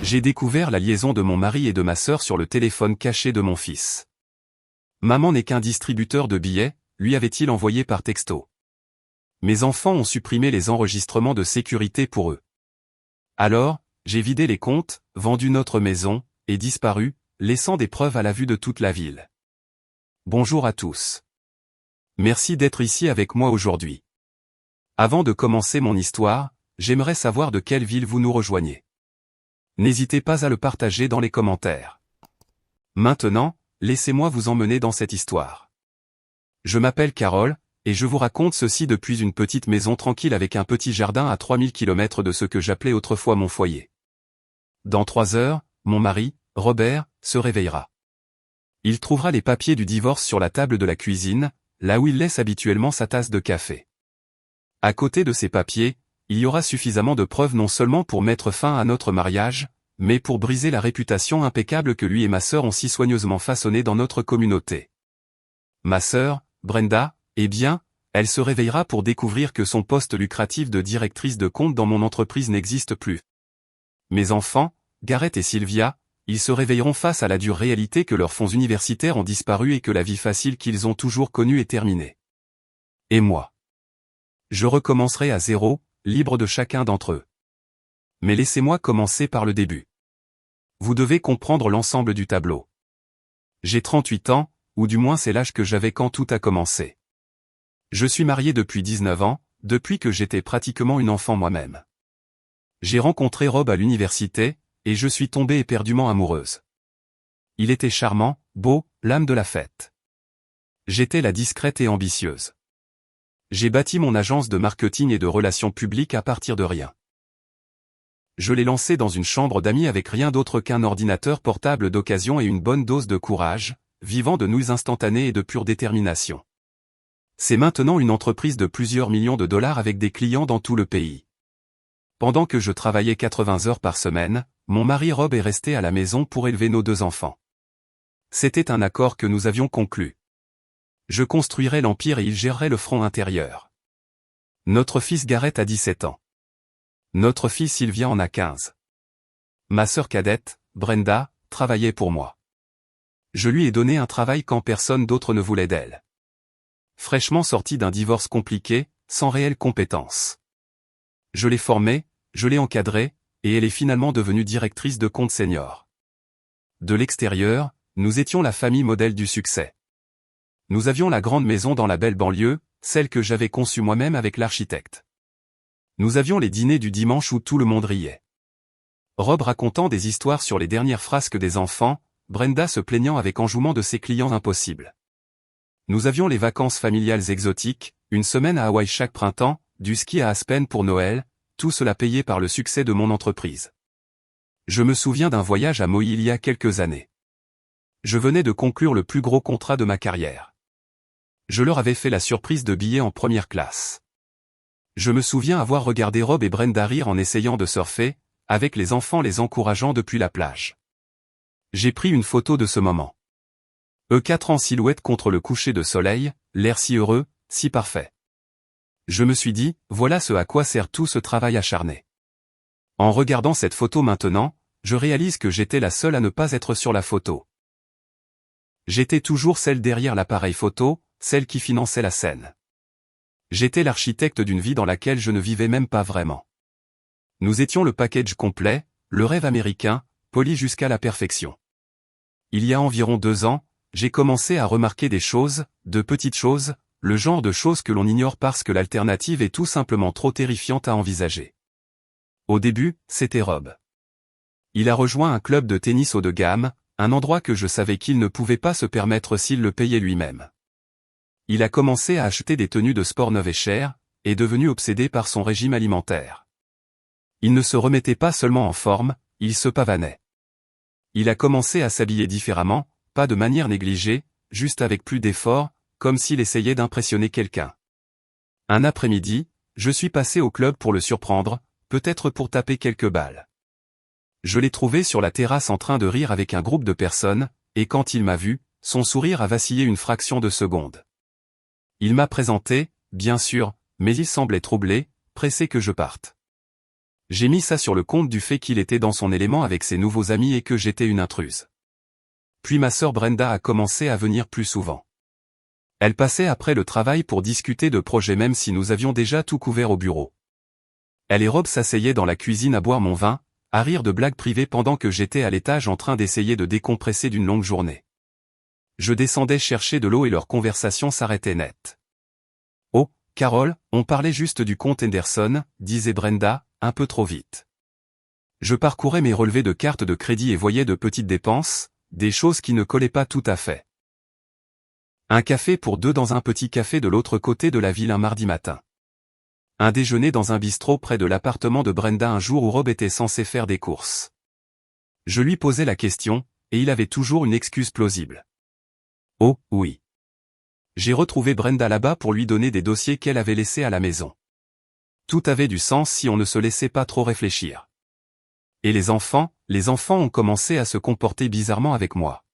J'ai découvert la liaison de mon mari et de ma sœur sur le téléphone caché de mon fils. Maman n'est qu'un distributeur de billets, lui avait-il envoyé par texto. Mes enfants ont supprimé les enregistrements de sécurité pour eux. Alors, j'ai vidé les comptes, vendu notre maison, et disparu, laissant des preuves à la vue de toute la ville. Bonjour à tous. Merci d'être ici avec moi aujourd'hui. Avant de commencer mon histoire, j'aimerais savoir de quelle ville vous nous rejoignez. N'hésitez pas à le partager dans les commentaires. Maintenant, laissez-moi vous emmener dans cette histoire. Je m'appelle Carole, et je vous raconte ceci depuis une petite maison tranquille avec un petit jardin à 3000 km de ce que j'appelais autrefois mon foyer. Dans 3 heures, mon mari, Robert, se réveillera. Il trouvera les papiers du divorce sur la table de la cuisine, là où il laisse habituellement sa tasse de café. À côté de ces papiers, il y aura suffisamment de preuves non seulement pour mettre fin à notre mariage, mais pour briser la réputation impeccable que lui et ma sœur ont si soigneusement façonnée dans notre communauté. Ma sœur, Brenda, eh bien, elle se réveillera pour découvrir que son poste lucratif de directrice de compte dans mon entreprise n'existe plus. Mes enfants, Gareth et Sylvia, ils se réveilleront face à la dure réalité que leurs fonds universitaires ont disparu et que la vie facile qu'ils ont toujours connue est terminée. Et moi? Je recommencerai à zéro, libre de chacun d'entre eux. Mais laissez-moi commencer par le début. Vous devez comprendre l'ensemble du tableau. J'ai 38 ans, ou du moins c'est l'âge que j'avais quand tout a commencé. Je suis marié depuis 19 ans, depuis que j'étais pratiquement une enfant moi-même. J'ai rencontré Rob à l'université, et je suis tombée éperdument amoureuse. Il était charmant, beau, l'âme de la fête. J'étais la discrète et ambitieuse. J'ai bâti mon agence de marketing et de relations publiques à partir de rien. Je l'ai lancé dans une chambre d'amis avec rien d'autre qu'un ordinateur portable d'occasion et une bonne dose de courage, vivant de nouilles instantanées et de pure détermination. C'est maintenant une entreprise de plusieurs millions de dollars avec des clients dans tout le pays. Pendant que je travaillais 80 heures par semaine, mon mari Rob est resté à la maison pour élever nos 2 enfants. C'était un accord que nous avions conclu. Je construirais l'empire et il gérerait le front intérieur. Notre fils Gareth a 17 ans. Notre fille Sylvia en a 15. Ma sœur cadette, Brenda, travaillait pour moi. Je lui ai donné un travail quand personne d'autre ne voulait d'elle. Fraîchement sortie d'un divorce compliqué, sans réelle compétence. Je l'ai formée, je l'ai encadrée, et elle est finalement devenue directrice de compte senior. De l'extérieur, nous étions la famille modèle du succès. Nous avions la grande maison dans la belle banlieue, celle que j'avais conçue moi-même avec l'architecte. Nous avions les dîners du dimanche où tout le monde riait. Rob racontant des histoires sur les dernières frasques des enfants, Brenda se plaignant avec enjouement de ses clients impossibles. Nous avions les vacances familiales exotiques, une semaine à Hawaï chaque printemps, du ski à Aspen pour Noël, tout cela payé par le succès de mon entreprise. Je me souviens d'un voyage à Maui il y a quelques années. Je venais de conclure le plus gros contrat de ma carrière. Je leur avais fait la surprise de billets en première classe. Je me souviens avoir regardé Rob et Brenda rire en essayant de surfer, avec les enfants les encourageant depuis la plage. J'ai pris une photo de ce moment. Eux 4 en silhouette contre le coucher de soleil, l'air si heureux, si parfait. Je me suis dit, voilà ce à quoi sert tout ce travail acharné. En regardant cette photo maintenant, je réalise que j'étais la seule à ne pas être sur la photo. J'étais toujours celle derrière l'appareil photo, celle qui finançait la scène. J'étais l'architecte d'une vie dans laquelle je ne vivais même pas vraiment. Nous étions le package complet, le rêve américain, poli jusqu'à la perfection. Il y a environ 2 ans, j'ai commencé à remarquer des choses, de petites choses, le genre de choses que l'on ignore parce que l'alternative est tout simplement trop terrifiante à envisager. Au début, c'était Rob. Il a rejoint un club de tennis haut de gamme, un endroit que je savais qu'il ne pouvait pas se permettre s'il le payait lui-même. Il a commencé à acheter des tenues de sport neuves et chères, et devenu obsédé par son régime alimentaire. Il ne se remettait pas seulement en forme, il se pavanait. Il a commencé à s'habiller différemment, pas de manière négligée, juste avec plus d'effort, comme s'il essayait d'impressionner quelqu'un. Un après-midi, je suis passé au club pour le surprendre, peut-être pour taper quelques balles. Je l'ai trouvé sur la terrasse en train de rire avec un groupe de personnes, et quand il m'a vu, son sourire a vacillé une fraction de seconde. Il m'a présenté, bien sûr, mais il semblait troublé, pressé que je parte. J'ai mis ça sur le compte du fait qu'il était dans son élément avec ses nouveaux amis et que j'étais une intruse. Puis ma sœur Brenda a commencé à venir plus souvent. Elle passait après le travail pour discuter de projets même si nous avions déjà tout couvert au bureau. Elle et Rob s'asseyaient dans la cuisine à boire mon vin, à rire de blagues privées pendant que j'étais à l'étage en train d'essayer de décompresser d'une longue journée. Je descendais chercher de l'eau et leur conversation s'arrêtait net. « Oh, Carole, on parlait juste du comte Henderson », disait Brenda, un peu trop vite. Je parcourais mes relevés de cartes de crédit et voyais de petites dépenses, des choses qui ne collaient pas tout à fait. Un café pour deux dans un petit café de l'autre côté de la ville un mardi matin. Un déjeuner dans un bistrot près de l'appartement de Brenda un jour où Rob était censé faire des courses. Je lui posais la question, et il avait toujours une excuse plausible. Oh, oui. J'ai retrouvé Brenda là-bas pour lui donner des dossiers qu'elle avait laissés à la maison. Tout avait du sens si on ne se laissait pas trop réfléchir. Et les enfants ont commencé à se comporter bizarrement avec moi.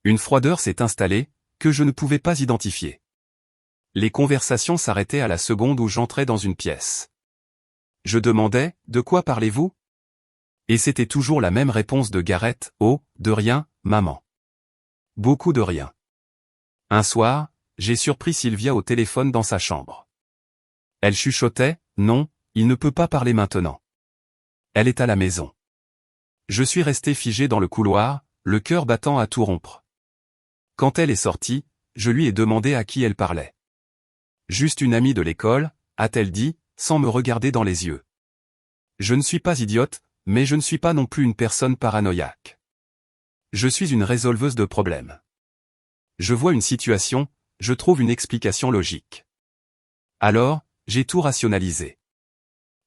Une froideur s'est installée, que je ne pouvais pas identifier. Les conversations s'arrêtaient à la seconde où j'entrais dans une pièce. Je demandais, « De quoi parlez-vous » Et c'était toujours la même réponse de Gareth, « Oh, de rien, maman. » Beaucoup de rien. Un soir, j'ai surpris Sylvia au téléphone dans sa chambre. Elle chuchotait, « Non, il ne peut pas parler maintenant. Elle est à la maison. » Je suis resté figé dans le couloir, le cœur battant à tout rompre. Quand elle est sortie, je lui ai demandé à qui elle parlait. « Juste une amie de l'école », a-t-elle dit, sans me regarder dans les yeux. Je ne suis pas idiote, mais je ne suis pas non plus une personne paranoïaque. Je suis une résolveuse de problèmes. Je vois une situation, je trouve une explication logique. Alors, j'ai tout rationalisé.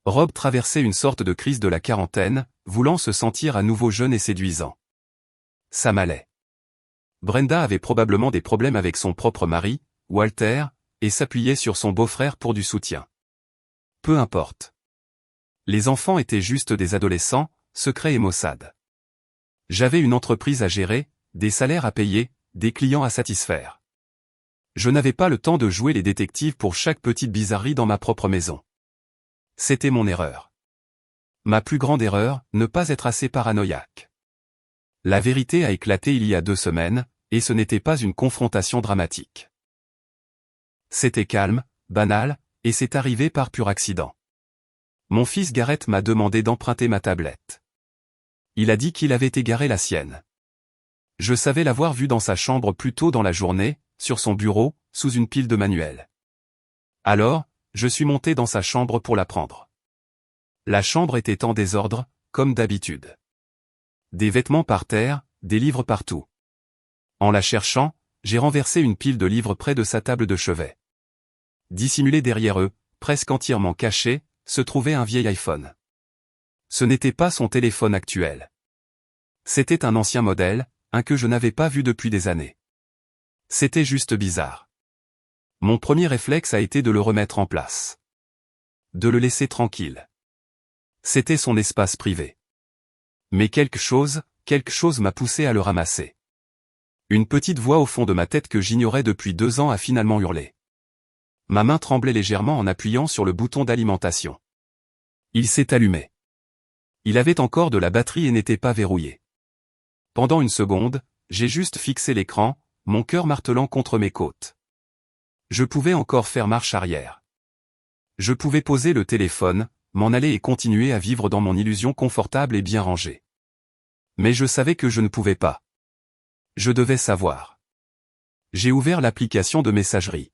Rob traversait une sorte de crise de la quarantaine, voulant se sentir à nouveau jeune et séduisant. Ça m'allait. Brenda avait probablement des problèmes avec son propre mari, Walter, et s'appuyait sur son beau-frère pour du soutien. Peu importe. Les enfants étaient juste des adolescents, secrets et maussades. J'avais une entreprise à gérer, des salaires à payer, des clients à satisfaire. Je n'avais pas le temps de jouer les détectives pour chaque petite bizarrerie dans ma propre maison. C'était mon erreur. Ma plus grande erreur, ne pas être assez paranoïaque. La vérité a éclaté il y a 2 semaines, et ce n'était pas une confrontation dramatique. C'était calme, banal, et c'est arrivé par pur accident. Mon fils Gareth m'a demandé d'emprunter ma tablette. Il a dit qu'il avait égaré la sienne. Je savais l'avoir vue dans sa chambre plus tôt dans la journée, sur son bureau, sous une pile de manuels. Alors, je suis monté dans sa chambre pour la prendre. La chambre était en désordre, comme d'habitude. Des vêtements par terre, des livres partout. En la cherchant, j'ai renversé une pile de livres près de sa table de chevet. Dissimulé derrière eux, presque entièrement caché, se trouvait un vieil iPhone. Ce n'était pas son téléphone actuel. C'était un ancien modèle, un que je n'avais pas vu depuis des années. C'était juste bizarre. Mon premier réflexe a été de le remettre en place. De le laisser tranquille. C'était son espace privé. Mais quelque chose m'a poussé à le ramasser. Une petite voix au fond de ma tête que j'ignorais depuis 2 ans a finalement hurlé. Ma main tremblait légèrement en appuyant sur le bouton d'alimentation. Il s'est allumé. Il avait encore de la batterie et n'était pas verrouillé. Pendant une seconde, j'ai juste fixé l'écran, mon cœur martelant contre mes côtes. Je pouvais encore faire marche arrière. Je pouvais poser le téléphone, m'en aller et continuer à vivre dans mon illusion confortable et bien rangée. Mais je savais que je ne pouvais pas. Je devais savoir. J'ai ouvert l'application de messagerie.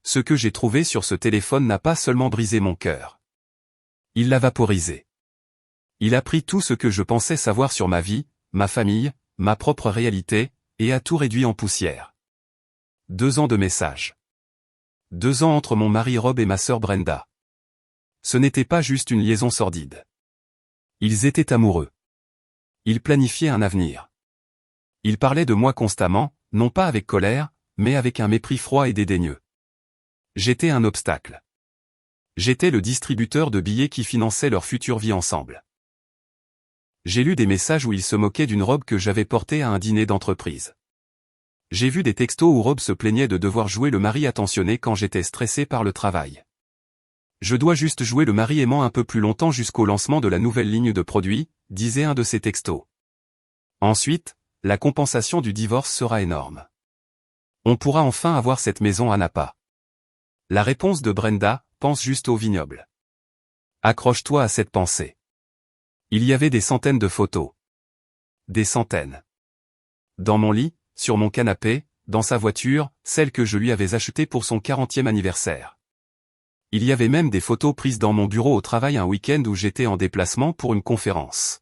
Ce que j'ai trouvé sur ce téléphone n'a pas seulement brisé mon cœur. Il l'a vaporisé. Il a pris tout ce que je pensais savoir sur ma vie, ma famille, ma propre réalité, et a tout réduit en poussière. 2 ans de messages. 2 ans entre mon mari Rob et ma sœur Brenda. Ce n'était pas juste une liaison sordide. Ils étaient amoureux. Ils planifiaient un avenir. Ils parlaient de moi constamment, non pas avec colère, mais avec un mépris froid et dédaigneux. J'étais un obstacle. J'étais le distributeur de billets qui finançait leur future vie ensemble. J'ai lu des messages où ils se moquaient d'une robe que j'avais portée à un dîner d'entreprise. J'ai vu des textos où Rob se plaignait de devoir jouer le mari attentionné quand j'étais stressé par le travail. Je dois juste jouer le mari aimant un peu plus longtemps jusqu'au lancement de la nouvelle ligne de produits, disait un de ses textos. Ensuite, la compensation du divorce sera énorme. On pourra enfin avoir cette maison à Napa. La réponse de Brenda, pense juste au vignoble. Accroche-toi à cette pensée. Il y avait des centaines de photos. Des centaines. Dans mon lit, sur mon canapé, dans sa voiture, celle que je lui avais achetée pour son 40e anniversaire. Il y avait même des photos prises dans mon bureau au travail un week-end où j'étais en déplacement pour une conférence.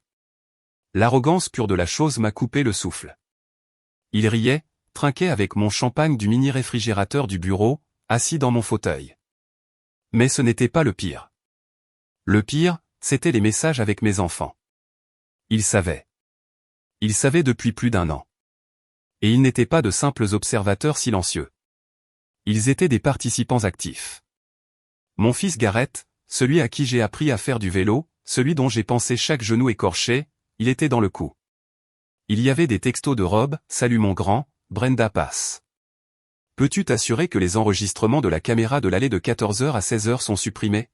L'arrogance pure de la chose m'a coupé le souffle. Il riait, trinquait avec mon champagne du mini-réfrigérateur du bureau, assis dans mon fauteuil. Mais ce n'était pas le pire. Le pire, c'était les messages avec mes enfants. Ils savaient. Ils savaient depuis plus d'1 an. Et ils n'étaient pas de simples observateurs silencieux. Ils étaient des participants actifs. Mon fils Gareth, celui à qui j'ai appris à faire du vélo, celui dont j'ai pensé chaque genou écorché, il était dans le coup. Il y avait des textos de Rob, « Salut mon grand, Brenda passe. Peux-tu t'assurer que les enregistrements de la caméra de l'allée de 14h à 16h sont supprimés ?»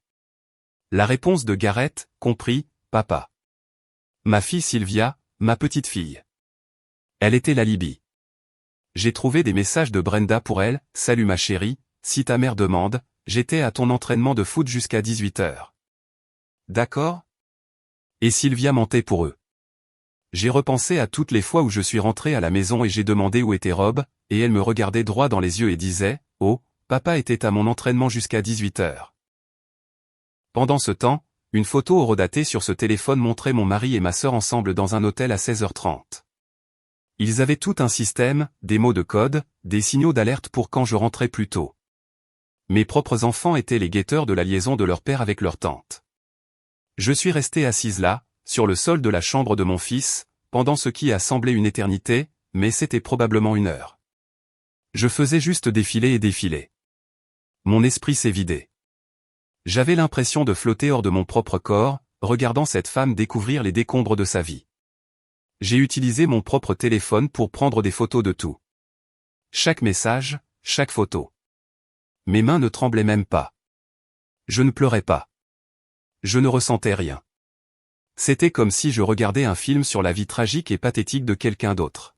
La réponse de Gareth, compris, papa. Ma fille Sylvia, ma petite fille. Elle était l'alibi. J'ai trouvé des messages de Brenda pour elle, « Salut ma chérie, si ta mère demande, j'étais à ton entraînement de foot jusqu'à 18h. D'accord ? Et Sylvia mentait pour eux. J'ai repensé à toutes les fois où je suis rentré à la maison et j'ai demandé où était Rob, et elle me regardait droit dans les yeux et disait, « Oh, papa était à mon entraînement jusqu'à 18h. Pendant ce temps, une photo horodatée sur ce téléphone montrait mon mari et ma sœur ensemble dans un hôtel à 16h30. Ils avaient tout un système, des mots de code, des signaux d'alerte pour quand je rentrais plus tôt. Mes propres enfants étaient les guetteurs de la liaison de leur père avec leur tante. Je suis restée assise là, sur le sol de la chambre de mon fils, pendant ce qui a semblé une éternité, mais c'était probablement 1 heure. Je faisais juste défiler et défiler. Mon esprit s'est vidé. J'avais l'impression de flotter hors de mon propre corps, regardant cette femme découvrir les décombres de sa vie. J'ai utilisé mon propre téléphone pour prendre des photos de tout. Chaque message, chaque photo. Mes mains ne tremblaient même pas. Je ne pleurais pas. Je ne ressentais rien. C'était comme si je regardais un film sur la vie tragique et pathétique de quelqu'un d'autre.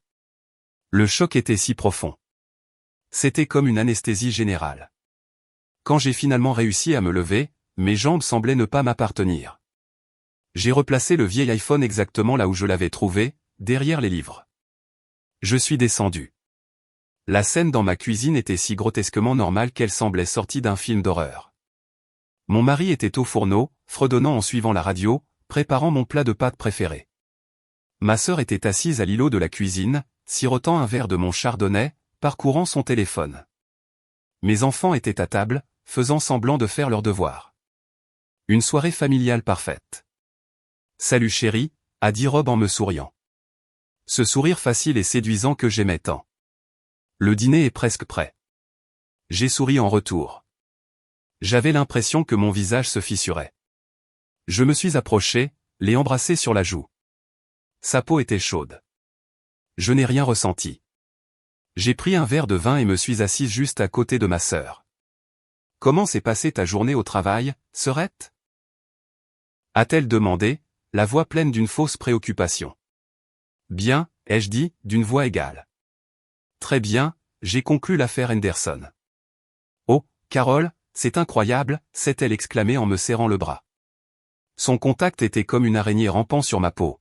Le choc était si profond. C'était comme une anesthésie générale. Quand j'ai finalement réussi à me lever, mes jambes semblaient ne pas m'appartenir. J'ai replacé le vieil iPhone exactement là où je l'avais trouvé, derrière les livres. Je suis descendu. La scène dans ma cuisine était si grotesquement normale qu'elle semblait sortie d'un film d'horreur. Mon mari était au fourneau, fredonnant en suivant la radio, préparant mon plat de pâtes préféré. Ma sœur était assise à l'îlot de la cuisine, sirotant un verre de mon chardonnay, parcourant son téléphone. Mes enfants étaient à table, faisant semblant de faire leurs devoirs. Une soirée familiale parfaite. « Salut chérie », a dit Rob en me souriant. Ce sourire facile et séduisant que j'aimais tant. Le dîner est presque prêt. J'ai souri en retour. J'avais l'impression que mon visage se fissurait. Je me suis approché, l'ai embrassé sur la joue. Sa peau était chaude. Je n'ai rien ressenti. J'ai pris un verre de vin et me suis assise juste à côté de ma sœur. « Comment s'est passée ta journée au travail, sœurette ?» a-t-elle demandé, la voix pleine d'une fausse préoccupation. « Bien, ai-je dit, d'une voix égale. »« Très bien, j'ai conclu l'affaire Henderson. »« Oh, Carole, c'est incroyable », s'est-elle exclamée en me serrant le bras. Son contact était comme une araignée rampant sur ma peau.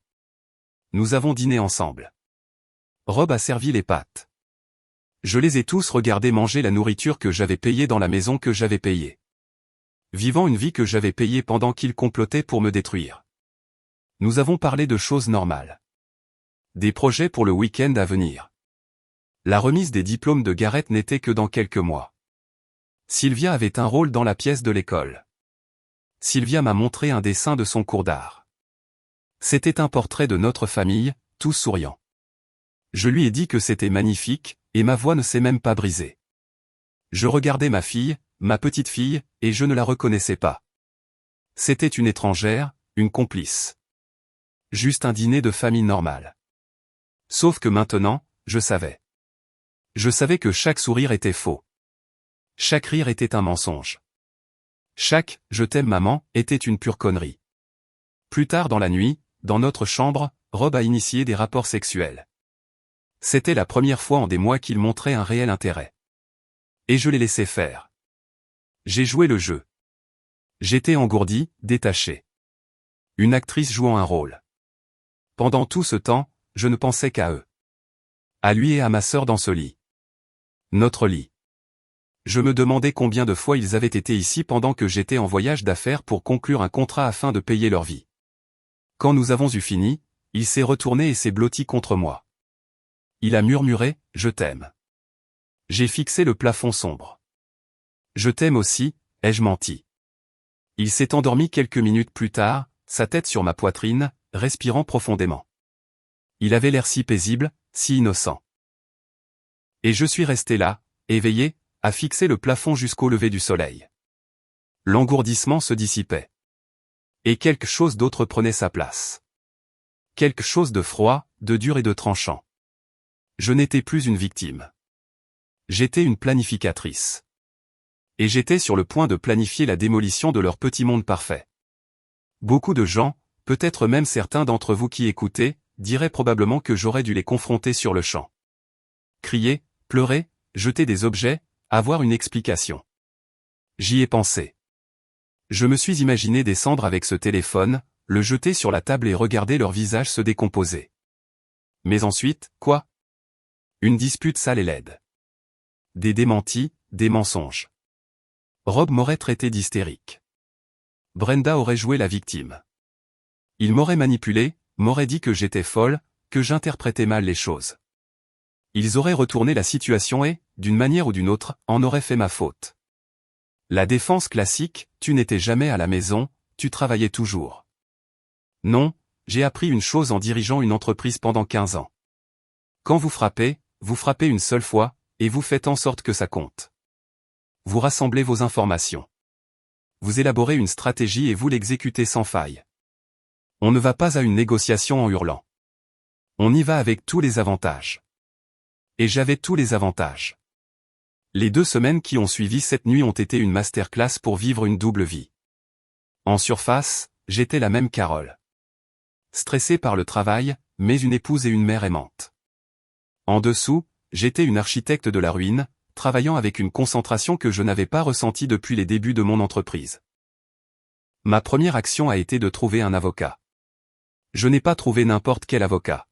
Nous avons dîné ensemble. Rob a servi les pâtes. Je les ai tous regardés manger la nourriture que j'avais payée dans la maison que j'avais payée. Vivant une vie que j'avais payée pendant qu'ils complotaient pour me détruire. Nous avons parlé de choses normales. Des projets pour le week-end à venir. La remise des diplômes de Gareth n'était que dans quelques mois. Sylvia avait un rôle dans la pièce de l'école. Sylvia m'a montré un dessin de son cours d'art. C'était un portrait de notre famille, tous souriants. Je lui ai dit que c'était magnifique, et ma voix ne s'est même pas brisée. Je regardais ma fille, ma petite fille, et je ne la reconnaissais pas. C'était une étrangère, une complice. Juste un dîner de famille normal. Sauf que maintenant, je savais. Je savais que chaque sourire était faux. Chaque rire était un mensonge. Chaque « je t'aime maman » était une pure connerie. Plus tard dans la nuit, dans notre chambre, Rob a initié des rapports sexuels. C'était la première fois en des mois qu'il montrait un réel intérêt. Et je l'ai laissé faire. J'ai joué le jeu. J'étais engourdi, détaché. Une actrice jouant un rôle. Pendant tout ce temps, je ne pensais qu'à eux. À lui et à ma sœur dans ce lit. Notre lit. Je me demandais combien de fois ils avaient été ici pendant que j'étais en voyage d'affaires pour conclure un contrat afin de payer leur vie. Quand nous avons eu fini, il s'est retourné et s'est blotti contre moi. Il a murmuré « Je t'aime ». J'ai fixé le plafond sombre. « Je t'aime aussi », ai-je menti. Il s'est endormi quelques minutes plus tard, sa tête sur ma poitrine, respirant profondément. Il avait l'air si paisible, si innocent. Et je suis resté là, éveillé, à fixer le plafond jusqu'au lever du soleil. L'engourdissement se dissipait. Et quelque chose d'autre prenait sa place. Quelque chose de froid, de dur et de tranchant. Je n'étais plus une victime. J'étais une planificatrice. Et j'étais sur le point de planifier la démolition de leur petit monde parfait. Beaucoup de gens, peut-être même certains d'entre vous qui écoutez, diraient probablement que j'aurais dû les confronter sur le champ. Crier, pleurer, jeter des objets, avoir une explication. J'y ai pensé. Je me suis imaginé descendre avec ce téléphone, le jeter sur la table et regarder leur visage se décomposer. Mais ensuite, quoi? Une dispute sale et laide. Des démentis, des mensonges. Rob m'aurait traité d'hystérique. Brenda aurait joué la victime. Il m'aurait manipulé, m'aurait dit que j'étais folle, que j'interprétais mal les choses. Ils auraient retourné la situation et, d'une manière ou d'une autre, en auraient fait ma faute. La défense classique, tu n'étais jamais à la maison, tu travaillais toujours. Non, j'ai appris une chose en dirigeant une entreprise pendant 15 ans. Quand vous frappez une seule fois, et vous faites en sorte que ça compte. Vous rassemblez vos informations. Vous élaborez une stratégie et vous l'exécutez sans faille. On ne va pas à une négociation en hurlant. On y va avec tous les avantages. Et j'avais tous les avantages. Les 2 semaines qui ont suivi cette nuit ont été une masterclass pour vivre une double vie. En surface, j'étais la même Carole. Stressée par le travail, mais une épouse et une mère aimante. En dessous, j'étais une architecte de la ruine, travaillant avec une concentration que je n'avais pas ressentie depuis les débuts de mon entreprise. Ma première action a été de trouver un avocat. Je n'ai pas trouvé n'importe quel avocat.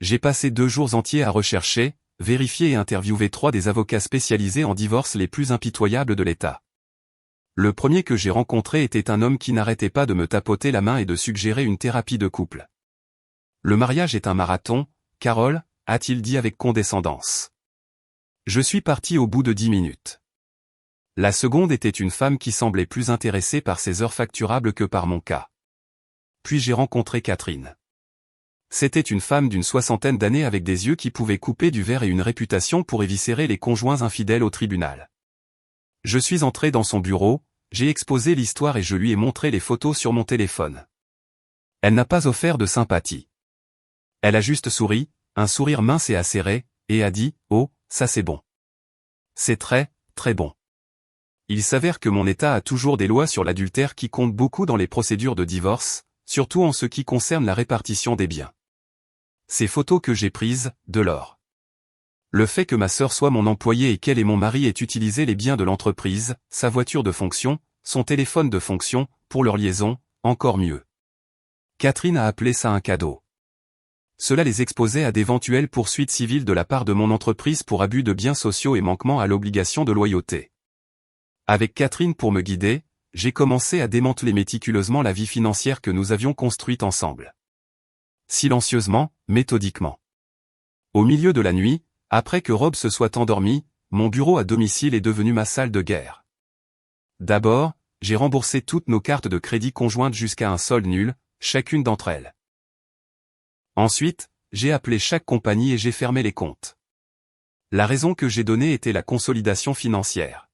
J'ai passé 2 jours entiers à rechercher, vérifier et interviewer 3 des avocats spécialisés en divorce les plus impitoyables de l'État. Le premier que j'ai rencontré était un homme qui n'arrêtait pas de me tapoter la main et de suggérer une thérapie de couple. Le mariage est un marathon, Carole, a-t-il dit avec condescendance. Je suis parti au bout de 10 minutes. La seconde était une femme qui semblait plus intéressée par ses heures facturables que par mon cas. Puis j'ai rencontré Catherine. C'était une femme d'une 60aine d'années avec des yeux qui pouvaient couper du verre et une réputation pour éviscérer les conjoints infidèles au tribunal. Je suis entré dans son bureau, j'ai exposé l'histoire et je lui ai montré les photos sur mon téléphone. Elle n'a pas offert de sympathie. Elle a juste souri, un sourire mince et acéré, et a dit « Oh, ça c'est bon. C'est très, très bon. » Il s'avère que mon État a toujours des lois sur l'adultère qui comptent beaucoup dans les procédures de divorce, surtout en ce qui concerne la répartition des biens. Ces photos que j'ai prises, de l'or. Le fait que ma sœur soit mon employée et qu'elle et mon mari aient utilisé les biens de l'entreprise, sa voiture de fonction, son téléphone de fonction, pour leur liaison, encore mieux. Catherine a appelé ça un cadeau. Cela les exposait à d'éventuelles poursuites civiles de la part de mon entreprise pour abus de biens sociaux et manquement à l'obligation de loyauté. Avec Catherine pour me guider, j'ai commencé à démanteler méticuleusement la vie financière que nous avions construite ensemble. Silencieusement, méthodiquement. Au milieu de la nuit, après que Rob se soit endormi, mon bureau à domicile est devenu ma salle de guerre. D'abord, j'ai remboursé toutes nos cartes de crédit conjointes jusqu'à un solde nul, chacune d'entre elles. Ensuite, j'ai appelé chaque compagnie et j'ai fermé les comptes. La raison que j'ai donnée était la consolidation financière.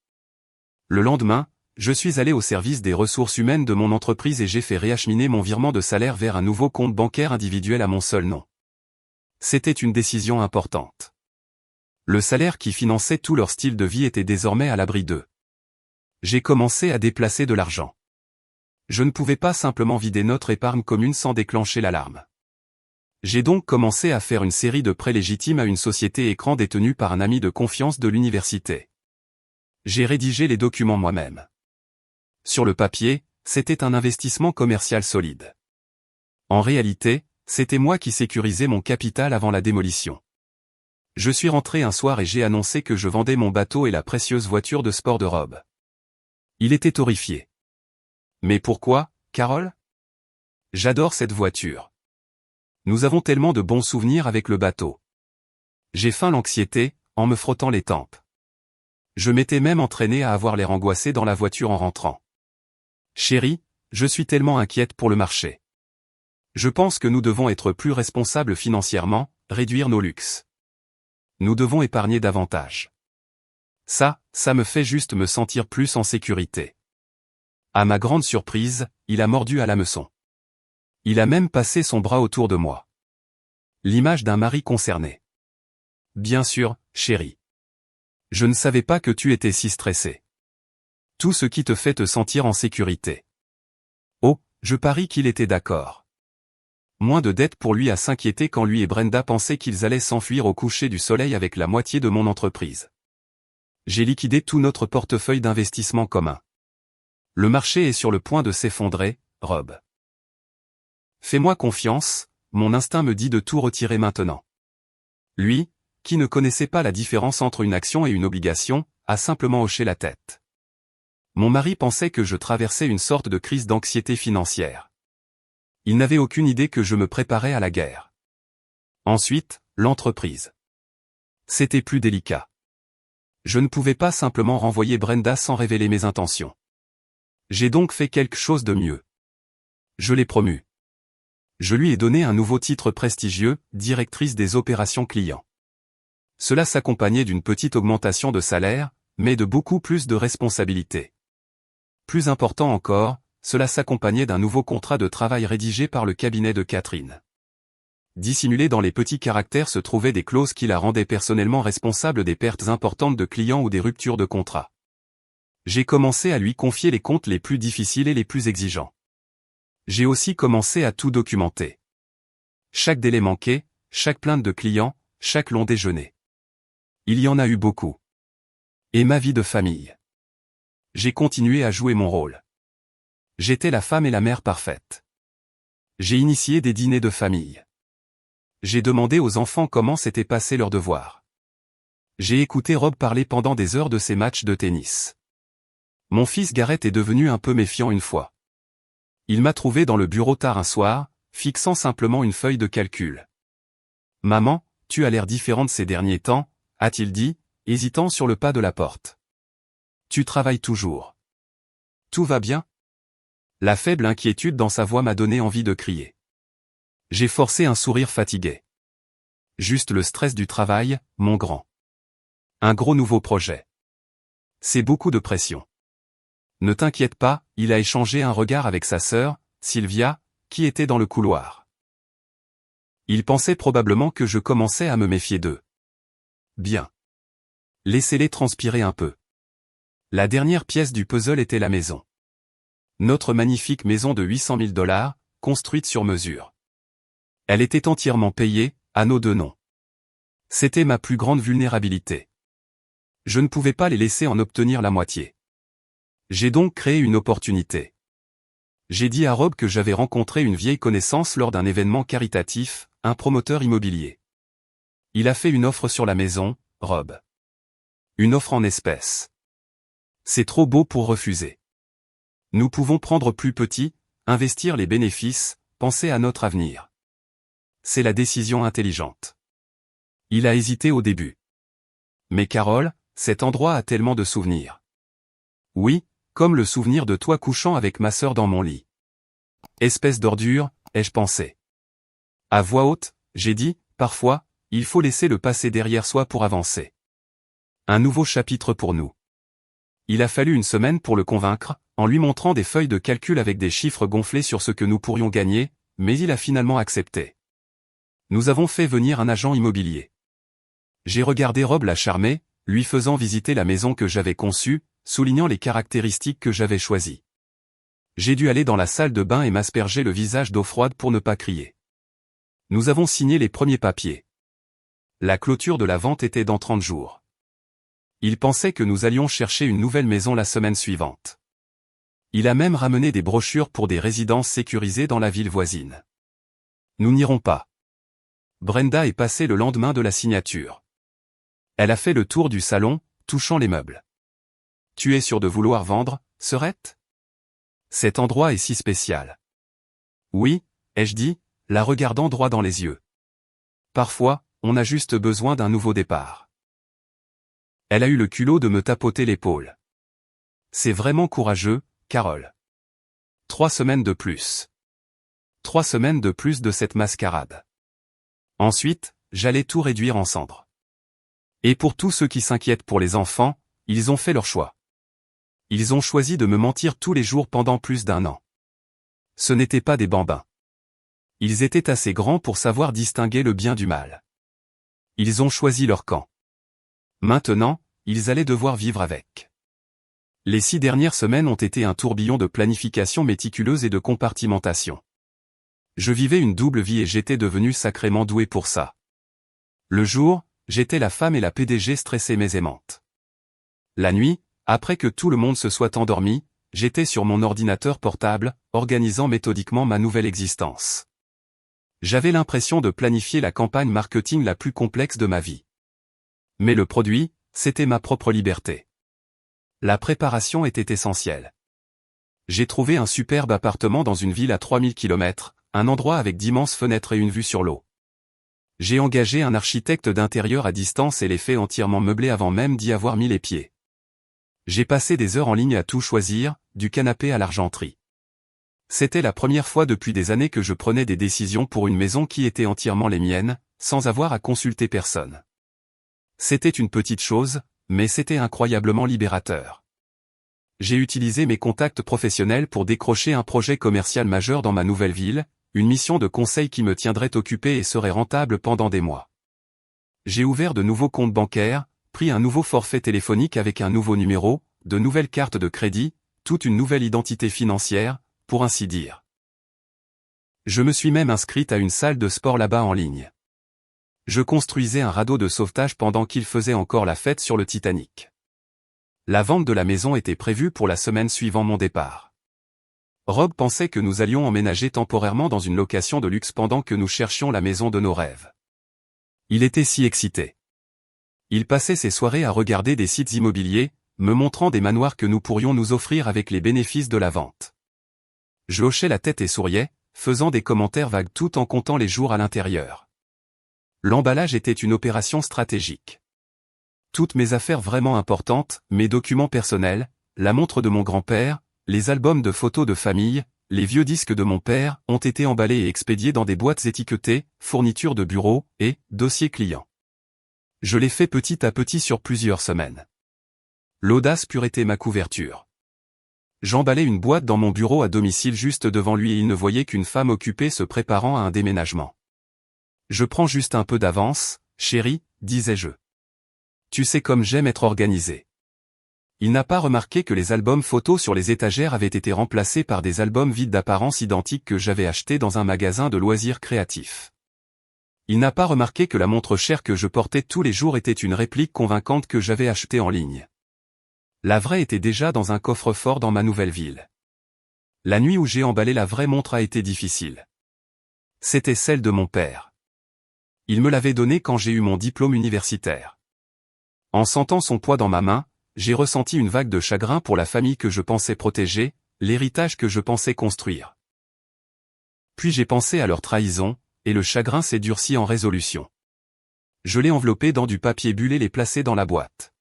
Le lendemain, je suis allé au service des ressources humaines de mon entreprise et j'ai fait réacheminer mon virement de salaire vers un nouveau compte bancaire individuel à mon seul nom. C'était une décision importante. Le salaire qui finançait tout leur style de vie était désormais à l'abri d'eux. J'ai commencé à déplacer de l'argent. Je ne pouvais pas simplement vider notre épargne commune sans déclencher l'alarme. J'ai donc commencé à faire une série de prêts légitimes à une société écran détenue par un ami de confiance de l'université. J'ai rédigé les documents moi-même. Sur le papier, c'était un investissement commercial solide. En réalité, c'était moi qui sécurisais mon capital avant la démolition. Je suis rentré un soir et j'ai annoncé que je vendais mon bateau et la précieuse voiture de sport de Rob. Il était horrifié. Mais pourquoi, Carole? J'adore cette voiture. Nous avons tellement de bons souvenirs avec le bateau. J'ai feint l'anxiété, en me frottant les tempes. Je m'étais même entraîné à avoir l'air angoissé dans la voiture en rentrant. Chérie, je suis tellement inquiète pour le marché. Je pense que nous devons être plus responsables financièrement, réduire nos luxes. Nous devons épargner davantage. Ça me fait juste me sentir plus en sécurité. À ma grande surprise, il a mordu à l'hameçon. Il a même passé son bras autour de moi. L'image d'un mari concerné. Bien sûr, chérie. Je ne savais pas que tu étais si stressée. Tout ce qui te fait te sentir en sécurité. Oh, je parie qu'il était d'accord. Moins de dettes pour lui à s'inquiéter quand lui et Brenda pensaient qu'ils allaient s'enfuir au coucher du soleil avec la moitié de mon entreprise. J'ai liquidé tout notre portefeuille d'investissement commun. Le marché est sur le point de s'effondrer, Rob. Fais-moi confiance, mon instinct me dit de tout retirer maintenant. Lui, qui ne connaissait pas la différence entre une action et une obligation, a simplement hoché la tête. Mon mari pensait que je traversais une sorte de crise d'anxiété financière. Il n'avait aucune idée que je me préparais à la guerre. Ensuite, l'entreprise. C'était plus délicat. Je ne pouvais pas simplement renvoyer Brenda sans révéler mes intentions. J'ai donc fait quelque chose de mieux. Je l'ai promue. Je lui ai donné un nouveau titre prestigieux, directrice des opérations clients. Cela s'accompagnait d'une petite augmentation de salaire, mais de beaucoup plus de responsabilités. Plus important encore, cela s'accompagnait d'un nouveau contrat de travail rédigé par le cabinet de Catherine. Dissimulés dans les petits caractères se trouvaient des clauses qui la rendaient personnellement responsable des pertes importantes de clients ou des ruptures de contrat. J'ai commencé à lui confier les comptes les plus difficiles et les plus exigeants. J'ai aussi commencé à tout documenter. Chaque délai manqué, chaque plainte de client, chaque long déjeuner. Il y en a eu beaucoup. Et ma vie de famille. J'ai continué à jouer mon rôle. J'étais la femme et la mère parfaite. J'ai initié des dîners de famille. J'ai demandé aux enfants comment s'étaient passés leurs devoirs. J'ai écouté Rob parler pendant des heures de ses matchs de tennis. Mon fils Gareth est devenu un peu méfiant une fois. Il m'a trouvé dans le bureau tard un soir, fixant simplement une feuille de calcul. « Maman, tu as l'air différente ces derniers temps », a-t-il dit, hésitant sur le pas de la porte. « Tu travailles toujours. Tout va bien ?» La faible inquiétude dans sa voix m'a donné envie de crier. J'ai forcé un sourire fatigué. Juste le stress du travail, mon grand. Un gros nouveau projet. C'est beaucoup de pression. Ne t'inquiète pas, il a échangé un regard avec sa sœur, Sylvia, qui était dans le couloir. Il pensait probablement que je commençais à me méfier d'eux. Bien. Laissez-les transpirer un peu. La dernière pièce du puzzle était la maison. Notre magnifique maison de 800 000 $, construite sur mesure. Elle était entièrement payée, à nos deux noms. C'était ma plus grande vulnérabilité. Je ne pouvais pas les laisser en obtenir la moitié. J'ai donc créé une opportunité. J'ai dit à Rob que j'avais rencontré une vieille connaissance lors d'un événement caritatif, un promoteur immobilier. Il a fait une offre sur la maison, Rob. Une offre en espèces. C'est trop beau pour refuser. Nous pouvons prendre plus petit, investir les bénéfices, penser à notre avenir. C'est la décision intelligente. Il a hésité au début. Mais Carole, cet endroit a tellement de souvenirs. Oui, comme le souvenir de toi couchant avec ma sœur dans mon lit. Espèce d'ordure, ai-je pensé. À voix haute, j'ai dit, parfois, il faut laisser le passé derrière soi pour avancer. Un nouveau chapitre pour nous. Il a fallu une semaine pour le convaincre, en lui montrant des feuilles de calcul avec des chiffres gonflés sur ce que nous pourrions gagner, mais il a finalement accepté. Nous avons fait venir un agent immobilier. J'ai regardé Rob la charmer, lui faisant visiter la maison que j'avais conçue, soulignant les caractéristiques que j'avais choisies. J'ai dû aller dans la salle de bain et m'asperger le visage d'eau froide pour ne pas crier. Nous avons signé les premiers papiers. La clôture de la vente était dans 30 jours. Il pensait que nous allions chercher une nouvelle maison la semaine suivante. Il a même ramené des brochures pour des résidences sécurisées dans la ville voisine. Nous n'irons pas. Brenda est passée le lendemain de la signature. Elle a fait le tour du salon, touchant les meubles. « Tu es sûr de vouloir vendre, Serette ? Cet endroit est si spécial. »« Oui, » ai-je dit, la regardant droit dans les yeux. « Parfois, on a juste besoin d'un nouveau départ. » Elle a eu le culot de me tapoter l'épaule. « C'est vraiment courageux, Carole. 3 semaines de plus. 3 semaines de plus de cette mascarade. Ensuite, j'allais tout réduire en cendres. Et pour tous ceux qui s'inquiètent pour les enfants, ils ont fait leur choix. Ils ont choisi de me mentir tous les jours pendant plus d'1 an. Ce n'étaient pas des bambins. Ils étaient assez grands pour savoir distinguer le bien du mal. Ils ont choisi leur camp. Maintenant, ils allaient devoir vivre avec. Les 6 dernières semaines ont été un tourbillon de planification méticuleuse et de compartimentation. Je vivais une double vie et j'étais devenu sacrément doué pour ça. Le jour, j'étais la femme et la PDG stressée mais aimante. La nuit, après que tout le monde se soit endormi, j'étais sur mon ordinateur portable, organisant méthodiquement ma nouvelle existence. J'avais l'impression de planifier la campagne marketing la plus complexe de ma vie. Mais le produit, c'était ma propre liberté. La préparation était essentielle. J'ai trouvé un superbe appartement dans une ville à 3000 km, un endroit avec d'immenses fenêtres et une vue sur l'eau. J'ai engagé un architecte d'intérieur à distance et l'ai fait entièrement meublé avant même d'y avoir mis les pieds. J'ai passé des heures en ligne à tout choisir, du canapé à l'argenterie. C'était la première fois depuis des années que je prenais des décisions pour une maison qui était entièrement les miennes, sans avoir à consulter personne. C'était une petite chose, mais c'était incroyablement libérateur. J'ai utilisé mes contacts professionnels pour décrocher un projet commercial majeur dans ma nouvelle ville, une mission de conseil qui me tiendrait occupé et serait rentable pendant des mois. J'ai ouvert de nouveaux comptes bancaires, pris un nouveau forfait téléphonique avec un nouveau numéro, de nouvelles cartes de crédit, toute une nouvelle identité financière, pour ainsi dire. Je me suis même inscrite à une salle de sport là-bas en ligne. Je construisais un radeau de sauvetage pendant qu'il faisait encore la fête sur le Titanic. La vente de la maison était prévue pour la semaine suivant mon départ. Rob pensait que nous allions emménager temporairement dans une location de luxe pendant que nous cherchions la maison de nos rêves. Il était si excité. Il passait ses soirées à regarder des sites immobiliers, me montrant des manoirs que nous pourrions nous offrir avec les bénéfices de la vente. Je hochais la tête et souriais, faisant des commentaires vagues tout en comptant les jours à l'intérieur. L'emballage était une opération stratégique. Toutes mes affaires vraiment importantes, mes documents personnels, la montre de mon grand-père, les albums de photos de famille, les vieux disques de mon père, ont été emballés et expédiés dans des boîtes étiquetées, fournitures de bureau et dossiers clients. Je l'ai fait petit à petit sur plusieurs semaines. L'audace pure était ma couverture. J'emballais une boîte dans mon bureau à domicile juste devant lui et il ne voyait qu'une femme occupée se préparant à un déménagement. Je prends juste un peu d'avance, chérie, disais-je. Tu sais comme j'aime être organisé. Il n'a pas remarqué que les albums photos sur les étagères avaient été remplacés par des albums vides d'apparence identique que j'avais achetés dans un magasin de loisirs créatifs. Il n'a pas remarqué que la montre chère que je portais tous les jours était une réplique convaincante que j'avais achetée en ligne. La vraie était déjà dans un coffre-fort dans ma nouvelle ville. La nuit où j'ai emballé la vraie montre a été difficile. C'était celle de mon père. Il me l'avait donnée quand j'ai eu mon diplôme universitaire. En sentant son poids dans ma main, j'ai ressenti une vague de chagrin pour la famille que je pensais protéger, l'héritage que je pensais construire. Puis j'ai pensé à leur trahison, et le chagrin s'est durci en résolution. Je l'ai enveloppé dans du papier bulle et l'ai placé dans la boîte.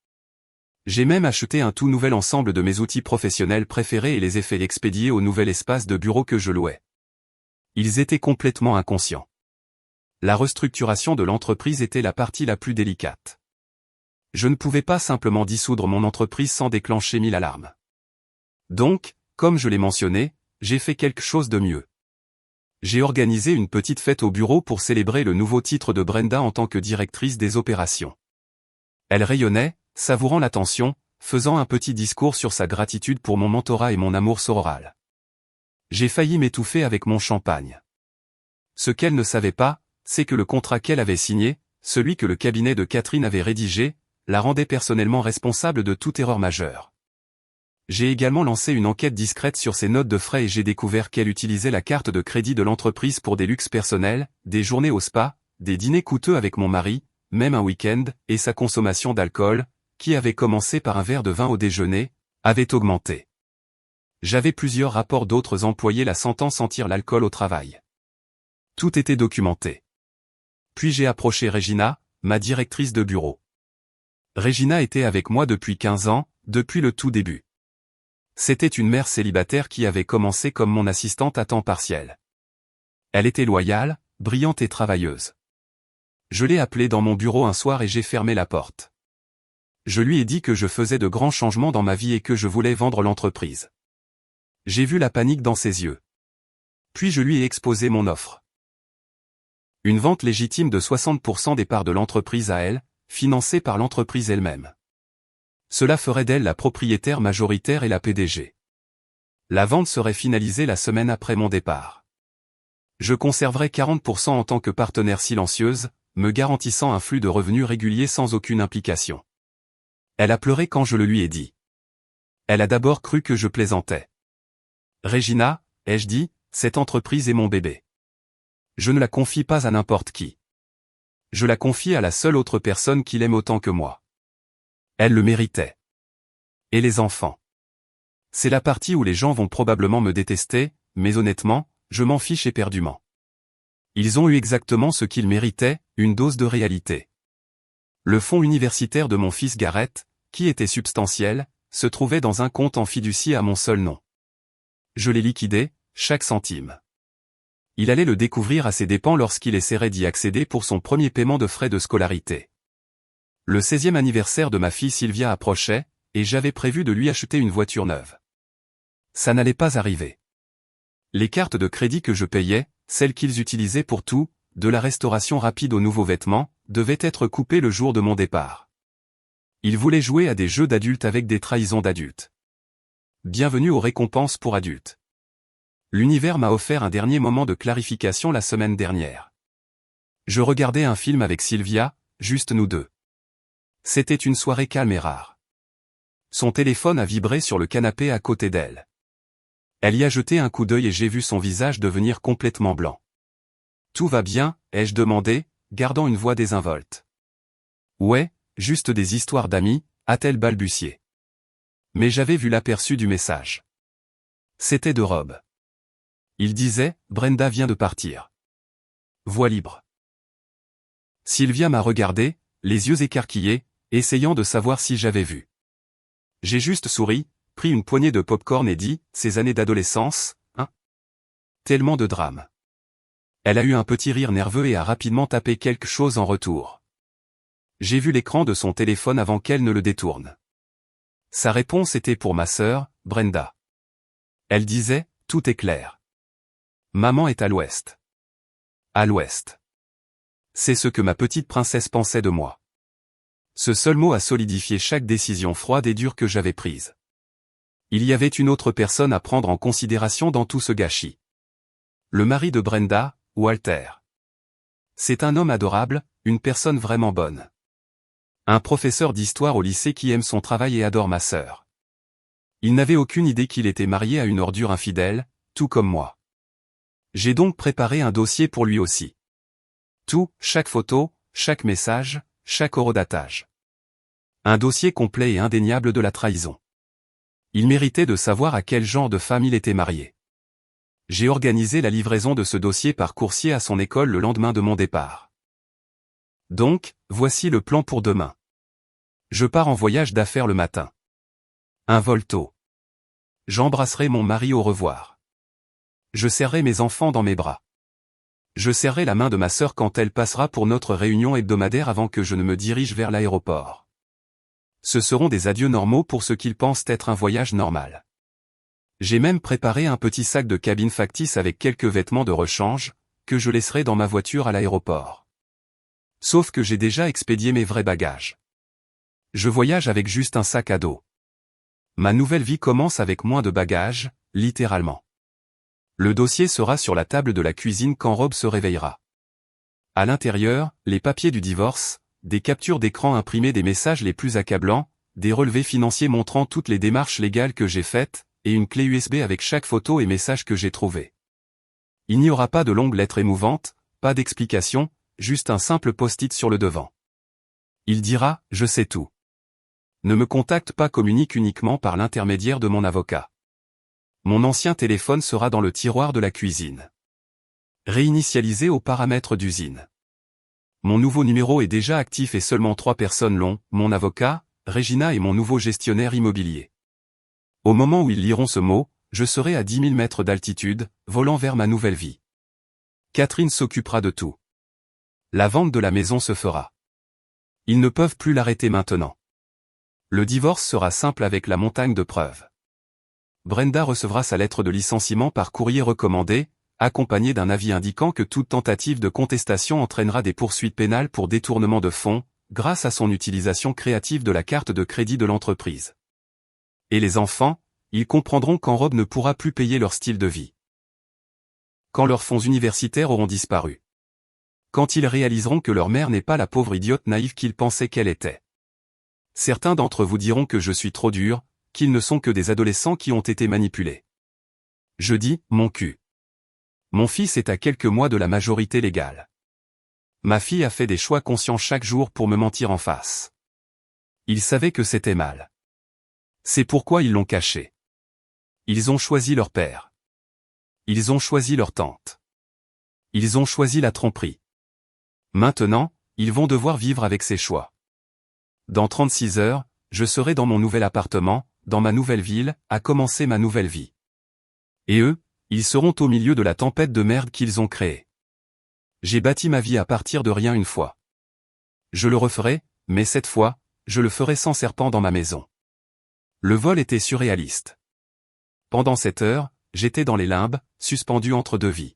J'ai même acheté un tout nouvel ensemble de mes outils professionnels préférés et les ai fait expédier au nouvel espace de bureau que je louais. Ils étaient complètement inconscients. La restructuration de l'entreprise était la partie la plus délicate. Je ne pouvais pas simplement dissoudre mon entreprise sans déclencher 1000 alarmes. Donc, comme je l'ai mentionné, j'ai fait quelque chose de mieux. J'ai organisé une petite fête au bureau pour célébrer le nouveau titre de Brenda en tant que directrice des opérations. Elle rayonnait, savourant l'attention, faisant un petit discours sur sa gratitude pour mon mentorat et mon amour sororal. J'ai failli m'étouffer avec mon champagne. Ce qu'elle ne savait pas, c'est que le contrat qu'elle avait signé, celui que le cabinet de Catherine avait rédigé, la rendait personnellement responsable de toute erreur majeure. J'ai également lancé une enquête discrète sur ses notes de frais et j'ai découvert qu'elle utilisait la carte de crédit de l'entreprise pour des luxes personnels, des journées au spa, des dîners coûteux avec mon mari, même un week-end, et sa consommation d'alcool, qui avait commencé par un verre de vin au déjeuner, avait augmenté. J'avais plusieurs rapports d'autres employés la sentant sentir l'alcool au travail. Tout était documenté. Puis j'ai approché Regina, ma directrice de bureau. Regina était avec moi depuis 15 ans, depuis le tout début. C'était une mère célibataire qui avait commencé comme mon assistante à temps partiel. Elle était loyale, brillante et travailleuse. Je l'ai appelée dans mon bureau un soir et j'ai fermé la porte. Je lui ai dit que je faisais de grands changements dans ma vie et que je voulais vendre l'entreprise. J'ai vu la panique dans ses yeux. Puis je lui ai exposé mon offre. Une vente légitime de 60% des parts de l'entreprise à elle, financée par l'entreprise elle-même. Cela ferait d'elle la propriétaire majoritaire et la PDG. La vente serait finalisée la semaine après mon départ. Je conserverais 40% en tant que partenaire silencieuse, me garantissant un flux de revenus régulier sans aucune implication. Elle a pleuré quand je le lui ai dit. Elle a d'abord cru que je plaisantais. Regina, ai-je dit, cette entreprise est mon bébé. Je ne la confie pas à n'importe qui. Je la confie à la seule autre personne qui l'aime autant que moi. Elle le méritait. Et les enfants. C'est la partie où les gens vont probablement me détester, mais honnêtement, je m'en fiche éperdument. Ils ont eu exactement ce qu'ils méritaient, une dose de réalité. Le fonds universitaire de mon fils Gareth, qui était substantiel, se trouvait dans un compte en fiducie à mon seul nom. Je l'ai liquidé, chaque centime. Il allait le découvrir à ses dépens lorsqu'il essaierait d'y accéder pour son premier paiement de frais de scolarité. Le 16e anniversaire de ma fille Sylvia approchait, et j'avais prévu de lui acheter une voiture neuve. Ça n'allait pas arriver. Les cartes de crédit que je payais, celles qu'ils utilisaient pour tout, de la restauration rapide aux nouveaux vêtements, devaient être coupées le jour de mon départ. Ils voulaient jouer à des jeux d'adultes avec des trahisons d'adultes. Bienvenue aux récompenses pour adultes. L'univers m'a offert un dernier moment de clarification la semaine dernière. Je regardais un film avec Sylvia, juste nous deux. C'était une soirée calme et rare. Son téléphone a vibré sur le canapé à côté d'elle. Elle y a jeté un coup d'œil et j'ai vu son visage devenir complètement blanc. « Tout va bien ?» ai-je demandé, gardant une voix désinvolte. « Ouais, juste des histoires d'amis » a-t-elle balbutié. Mais j'avais vu l'aperçu du message. C'était de Rob. Il disait « Brenda vient de partir. Voie libre. » Sylvia m'a regardé, les yeux écarquillés, essayant de savoir si j'avais vu. J'ai juste souri, pris une poignée de pop-corn et dit « Ces années d'adolescence, hein ? Tellement de drames. » Elle a eu un petit rire nerveux et a rapidement tapé quelque chose en retour. J'ai vu l'écran de son téléphone avant qu'elle ne le détourne. Sa réponse était pour ma sœur, Brenda. Elle disait « Tout est clair. Maman est à l'ouest. » À l'ouest. C'est ce que ma petite princesse pensait de moi. Ce seul mot a solidifié chaque décision froide et dure que j'avais prise. Il y avait une autre personne à prendre en considération dans tout ce gâchis. Le mari de Brenda, Walter. C'est un homme adorable, une personne vraiment bonne. Un professeur d'histoire au lycée qui aime son travail et adore ma sœur. Il n'avait aucune idée qu'il était marié à une ordure infidèle, tout comme moi. J'ai donc préparé un dossier pour lui aussi. Tout, chaque photo, chaque message, chaque horodatage. Un dossier complet et indéniable de la trahison. Il méritait de savoir à quel genre de femme il était marié. J'ai organisé la livraison de ce dossier par coursier à son école le lendemain de mon départ. Donc, voici le plan pour demain. Je pars en voyage d'affaires le matin. Un vol tôt. J'embrasserai mon mari au revoir. Je serrerai mes enfants dans mes bras. Je serrerai la main de ma sœur quand elle passera pour notre réunion hebdomadaire avant que je ne me dirige vers l'aéroport. Ce seront des adieux normaux pour ce qu'ils pensent être un voyage normal. J'ai même préparé un petit sac de cabine factice avec quelques vêtements de rechange, que je laisserai dans ma voiture à l'aéroport. Sauf que j'ai déjà expédié mes vrais bagages. Je voyage avec juste un sac à dos. Ma nouvelle vie commence avec moins de bagages, littéralement. Le dossier sera sur la table de la cuisine quand Rob se réveillera. À l'intérieur, les papiers du divorce, des captures d'écran imprimées des messages les plus accablants, des relevés financiers montrant toutes les démarches légales que j'ai faites, et une clé USB avec chaque photo et message que j'ai trouvé. Il n'y aura pas de longues lettres émouvantes, pas d'explication, juste un simple post-it sur le devant. Il dira « Je sais tout ». Ne me contacte pas, communique uniquement par l'intermédiaire de mon avocat. Mon ancien téléphone sera dans le tiroir de la cuisine. Réinitialisé aux paramètres d'usine. Mon nouveau numéro est déjà actif et seulement 3 personnes l'ont, mon avocat, Regina et mon nouveau gestionnaire immobilier. Au moment où ils liront ce mot, je serai à 10 000 mètres d'altitude, volant vers ma nouvelle vie. Catherine s'occupera de tout. La vente de la maison se fera. Ils ne peuvent plus l'arrêter maintenant. Le divorce sera simple avec la montagne de preuves. Brenda recevra sa lettre de licenciement par courrier recommandé, accompagnée d'un avis indiquant que toute tentative de contestation entraînera des poursuites pénales pour détournement de fonds, grâce à son utilisation créative de la carte de crédit de l'entreprise. Et les enfants, ils comprendront quand Rob ne pourra plus payer leur style de vie. Quand leurs fonds universitaires auront disparu. Quand ils réaliseront que leur mère n'est pas la pauvre idiote naïve qu'ils pensaient qu'elle était. Certains d'entre vous diront que je suis trop dur, qu'ils ne sont que des adolescents qui ont été manipulés. Je dis, mon cul. Mon fils est à quelques mois de la majorité légale. Ma fille a fait des choix conscients chaque jour pour me mentir en face. Ils savaient que c'était mal. C'est pourquoi ils l'ont caché. Ils ont choisi leur père. Ils ont choisi leur tante. Ils ont choisi la tromperie. Maintenant, ils vont devoir vivre avec ces choix. Dans 36 heures, je serai dans mon nouvel appartement, dans ma nouvelle ville, à commencer ma nouvelle vie. Et eux, ils seront au milieu de la tempête de merde qu'ils ont créée. J'ai bâti ma vie à partir de rien une fois. Je le referai, mais cette fois, je le ferai sans serpent dans ma maison. Le vol était surréaliste. Pendant cette heure, j'étais dans les limbes, suspendu entre deux vies.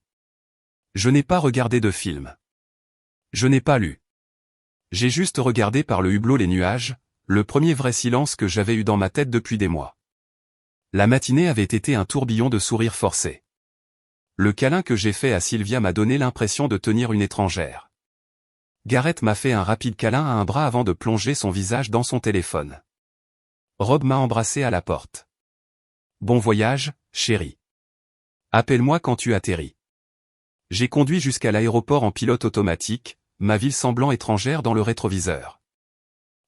Je n'ai pas regardé de film. Je n'ai pas lu. J'ai juste regardé par le hublot les nuages, le premier vrai silence que j'avais eu dans ma tête depuis des mois. La matinée avait été un tourbillon de sourires forcés. Le câlin que j'ai fait à Sylvia m'a donné l'impression de tenir une étrangère. Gareth m'a fait un rapide câlin à un bras avant de plonger son visage dans son téléphone. Rob m'a embrassé à la porte. Bon voyage, chérie. Appelle-moi quand tu atterris. J'ai conduit jusqu'à l'aéroport en pilote automatique, ma ville semblant étrangère dans le rétroviseur.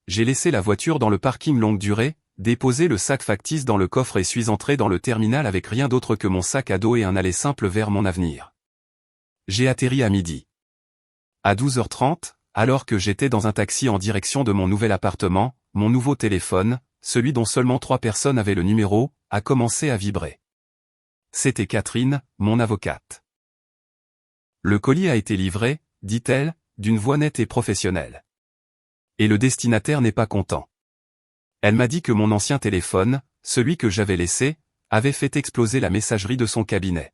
J'ai laissé la voiture dans le parking longue durée, déposé le sac factice dans le coffre et suis entré dans le terminal avec rien d'autre que mon sac à dos et un aller simple vers mon avenir. J'ai atterri à midi. À 12h30, alors que j'étais dans un taxi en direction de mon nouvel appartement, mon nouveau téléphone, celui dont seulement 3 personnes avaient le numéro, a commencé à vibrer. C'était Catherine, mon avocate. Le colis a été livré, dit-elle, d'une voix nette et professionnelle. Et le destinataire n'est pas content. Elle m'a dit que mon ancien téléphone, celui que j'avais laissé, avait fait exploser la messagerie de son cabinet.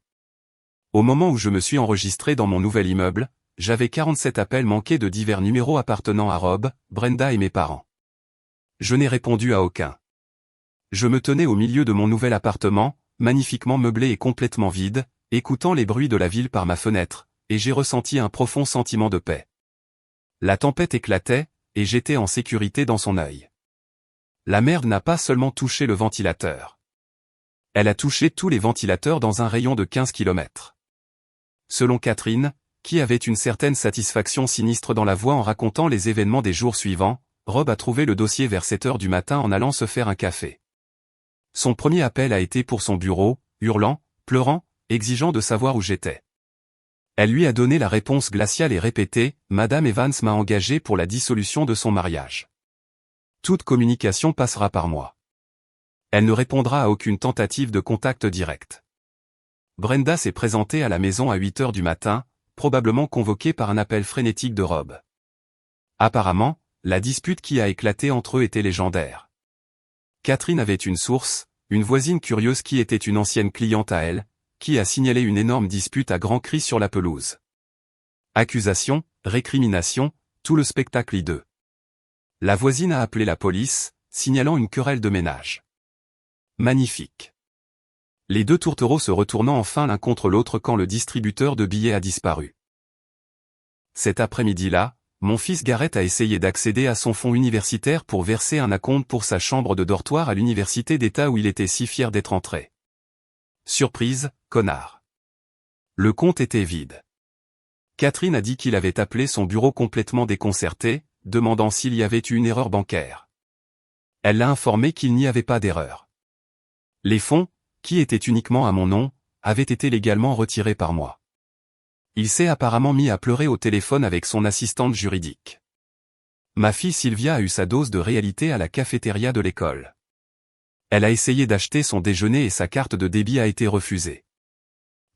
Au moment où je me suis enregistré dans mon nouvel immeuble, j'avais 47 appels manqués de divers numéros appartenant à Rob, Brenda et mes parents. Je n'ai répondu à aucun. Je me tenais au milieu de mon nouvel appartement, magnifiquement meublé et complètement vide, écoutant les bruits de la ville par ma fenêtre, et j'ai ressenti un profond sentiment de paix. La tempête éclatait, et j'étais en sécurité dans son œil. La merde n'a pas seulement touché le ventilateur. Elle a touché tous les ventilateurs dans un rayon de 15 km. Selon Catherine, qui avait une certaine satisfaction sinistre dans la voix en racontant les événements des jours suivants, Rob a trouvé le dossier vers 7 heures du matin en allant se faire un café. Son premier appel a été pour son bureau, hurlant, pleurant, exigeant de savoir où j'étais. Elle lui a donné la réponse glaciale et répétée, « Madame Evans m'a engagé pour la dissolution de son mariage. Toute communication passera par moi. Elle ne répondra à aucune tentative de contact direct. » Brenda s'est présentée à la maison à 8 heures du matin, probablement convoquée par un appel frénétique de Rob. Apparemment, la dispute qui a éclaté entre eux était légendaire. Catherine avait une source, une voisine curieuse qui était une ancienne cliente à elle, qui a signalé une énorme dispute à grands cris sur la pelouse. Accusation, récrimination, tout le spectacle hideux. La voisine a appelé la police, signalant une querelle de ménage. Magnifique. Les deux tourtereaux se retournant enfin l'un contre l'autre quand le distributeur de billets a disparu. Cet après-midi-là, mon fils Gareth a essayé d'accéder à son fonds universitaire pour verser un acompte pour sa chambre de dortoir à l'université d'État où il était si fier d'être entré. Surprise, connard. Le compte était vide. Catherine a dit qu'il avait appelé son bureau complètement déconcerté, demandant s'il y avait eu une erreur bancaire. Elle l'a informé qu'il n'y avait pas d'erreur. Les fonds, qui étaient uniquement à mon nom, avaient été légalement retirés par moi. Il s'est apparemment mis à pleurer au téléphone avec son assistante juridique. Ma fille Sylvia a eu sa dose de réalité à la cafétéria de l'école. Elle a essayé d'acheter son déjeuner et sa carte de débit a été refusée.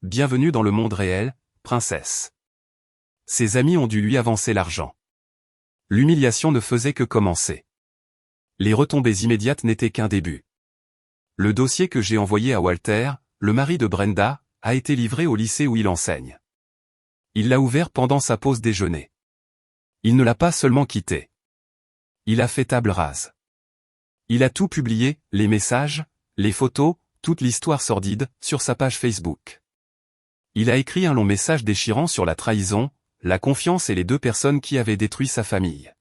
Bienvenue dans le monde réel, princesse. Ses amis ont dû lui avancer l'argent. L'humiliation ne faisait que commencer. Les retombées immédiates n'étaient qu'un début. Le dossier que j'ai envoyé à Walter, le mari de Brenda, a été livré au lycée où il enseigne. Il l'a ouvert pendant sa pause déjeuner. Il ne l'a pas seulement quitté. Il a fait table rase. Il a tout publié, les messages, les photos, toute l'histoire sordide, sur sa page Facebook. Il a écrit un long message déchirant sur la trahison, la confiance et les deux personnes qui avaient détruit sa famille.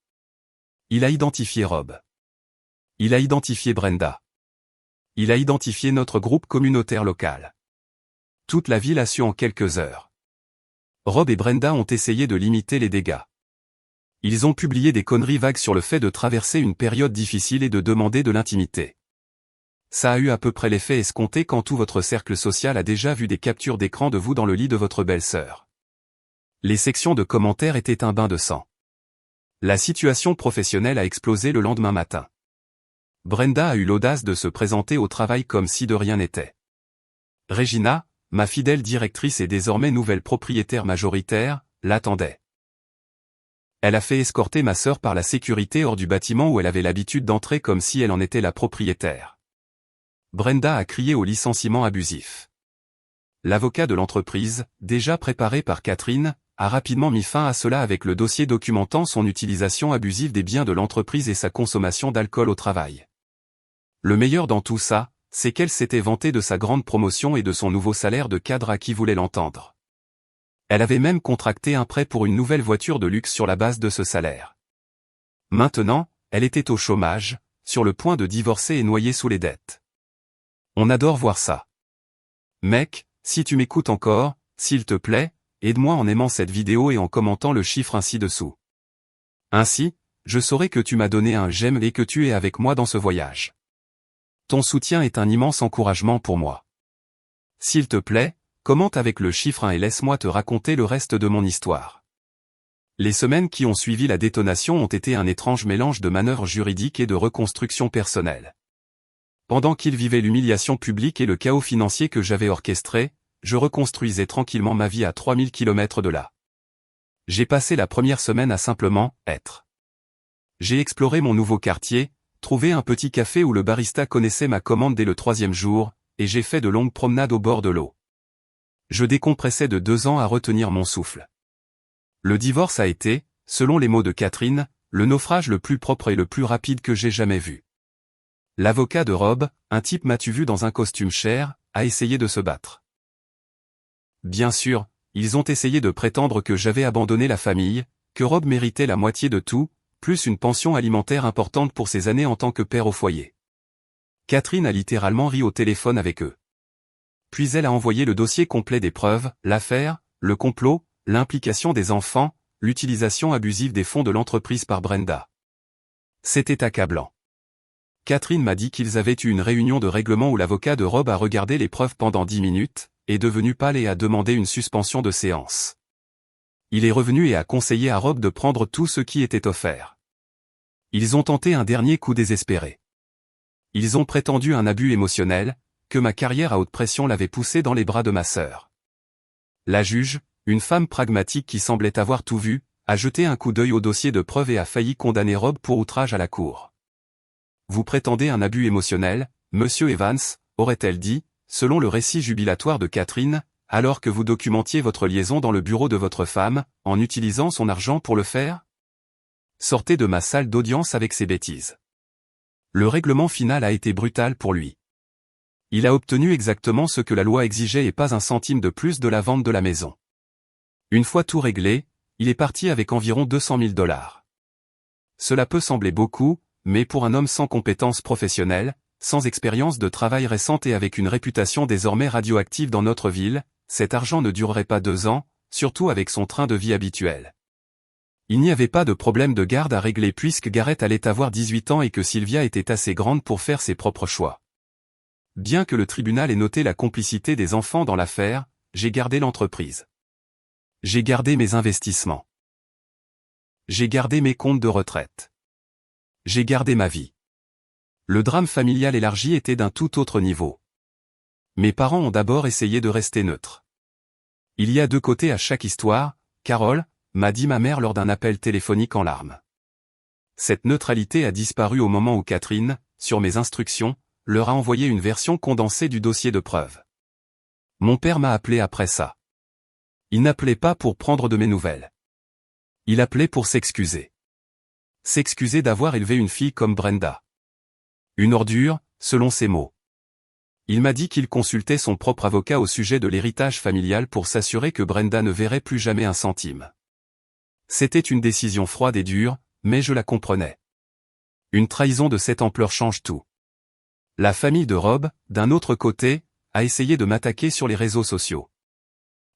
Il a identifié Rob. Il a identifié Brenda. Il a identifié notre groupe communautaire local. Toute la ville a su en quelques heures. Rob et Brenda ont essayé de limiter les dégâts. Ils ont publié des conneries vagues sur le fait de traverser une période difficile et de demander de l'intimité. Ça a eu à peu près l'effet escompté quand tout votre cercle social a déjà vu des captures d'écran de vous dans le lit de votre belle-sœur. Les sections de commentaires étaient un bain de sang. La situation professionnelle a explosé le lendemain matin. Brenda a eu l'audace de se présenter au travail comme si de rien n'était. Regina, ma fidèle directrice et désormais nouvelle propriétaire majoritaire, l'attendait. Elle a fait escorter ma sœur par la sécurité hors du bâtiment où elle avait l'habitude d'entrer comme si elle en était la propriétaire. Brenda a crié au licenciement abusif. L'avocat de l'entreprise, déjà préparé par Catherine, a rapidement mis fin à cela avec le dossier documentant son utilisation abusive des biens de l'entreprise et sa consommation d'alcool au travail. Le meilleur dans tout ça, c'est qu'elle s'était vantée de sa grande promotion et de son nouveau salaire de cadre à qui voulait l'entendre. Elle avait même contracté un prêt pour une nouvelle voiture de luxe sur la base de ce salaire. Maintenant, elle était au chômage, sur le point de divorcer et noyée sous les dettes. On adore voir ça. Mec, si tu m'écoutes encore, s'il te plaît, aide-moi en aimant cette vidéo et en commentant le chiffre ci-dessous. Ainsi, je saurai que tu m'as donné un j'aime et que tu es avec moi dans ce voyage. Ton soutien est un immense encouragement pour moi. S'il te plaît, commente avec le chiffre 1 et laisse-moi te raconter le reste de mon histoire. Les semaines qui ont suivi la détonation ont été un étrange mélange de manœuvres juridiques et de reconstruction personnelle. Pendant qu'il vivait l'humiliation publique et le chaos financier que j'avais orchestré, je reconstruisais tranquillement ma vie à 3000 km de là. J'ai passé la première semaine à simplement être. J'ai exploré mon nouveau quartier, trouvé un petit café où le barista connaissait ma commande dès le 3e jour, et j'ai fait de longues promenades au bord de l'eau. Je décompressais de 2 ans à retenir mon souffle. Le divorce a été, selon les mots de Catherine, le naufrage le plus propre et le plus rapide que j'ai jamais vu. L'avocat de Rob, un type m'as-tu vu dans un costume cher, a essayé de se battre. Bien sûr, ils ont essayé de prétendre que j'avais abandonné la famille, que Rob méritait la moitié de tout, plus une pension alimentaire importante pour ses années en tant que père au foyer. Catherine a littéralement ri au téléphone avec eux. Puis elle a envoyé le dossier complet des preuves, l'affaire, le complot, l'implication des enfants, l'utilisation abusive des fonds de l'entreprise par Brenda. C'était accablant. Catherine m'a dit qu'ils avaient eu une réunion de règlement où l'avocat de Rob a regardé les preuves pendant 10 minutes, est devenu pâle et a demandé une suspension de séance. Il est revenu et a conseillé à Rob de prendre tout ce qui était offert. Ils ont tenté un dernier coup désespéré. Ils ont prétendu un abus émotionnel, que ma carrière à haute pression l'avait poussé dans les bras de ma sœur. La juge, une femme pragmatique qui semblait avoir tout vu, a jeté un coup d'œil au dossier de preuves et a failli condamner Rob pour outrage à la cour. Vous prétendez un abus émotionnel, monsieur Evans, aurait-elle dit, selon le récit jubilatoire de Catherine, alors que vous documentiez votre liaison dans le bureau de votre femme, en utilisant son argent pour le faire? Sortez de ma salle d'audience avec ces bêtises. Le règlement final a été brutal pour lui. Il a obtenu exactement ce que la loi exigeait et pas un centime de plus de la vente de la maison. Une fois tout réglé, il est parti avec environ 200 000 $. Cela peut sembler beaucoup, mais pour un homme sans compétences professionnelles, sans expérience de travail récente et avec une réputation désormais radioactive dans notre ville, cet argent ne durerait pas 2 ans, surtout avec son train de vie habituel. Il n'y avait pas de problème de garde à régler puisque Gareth allait avoir 18 ans et que Sylvia était assez grande pour faire ses propres choix. Bien que le tribunal ait noté la complicité des enfants dans l'affaire, j'ai gardé l'entreprise. J'ai gardé mes investissements. J'ai gardé mes comptes de retraite. J'ai gardé ma vie. Le drame familial élargi était d'un tout autre niveau. Mes parents ont d'abord essayé de rester neutres. Il y a 2 côtés à chaque histoire, Carole, m'a dit ma mère lors d'un appel téléphonique en larmes. Cette neutralité a disparu au moment où Catherine, sur mes instructions, leur a envoyé une version condensée du dossier de preuves. Mon père m'a appelé après ça. Il n'appelait pas pour prendre de mes nouvelles. Il appelait pour s'excuser. S'excuser d'avoir élevé une fille comme Brenda. Une ordure, selon ses mots. Il m'a dit qu'il consultait son propre avocat au sujet de l'héritage familial pour s'assurer que Brenda ne verrait plus jamais un centime. C'était une décision froide et dure, mais je la comprenais. Une trahison de cette ampleur change tout. La famille de Rob, d'un autre côté, a essayé de m'attaquer sur les réseaux sociaux.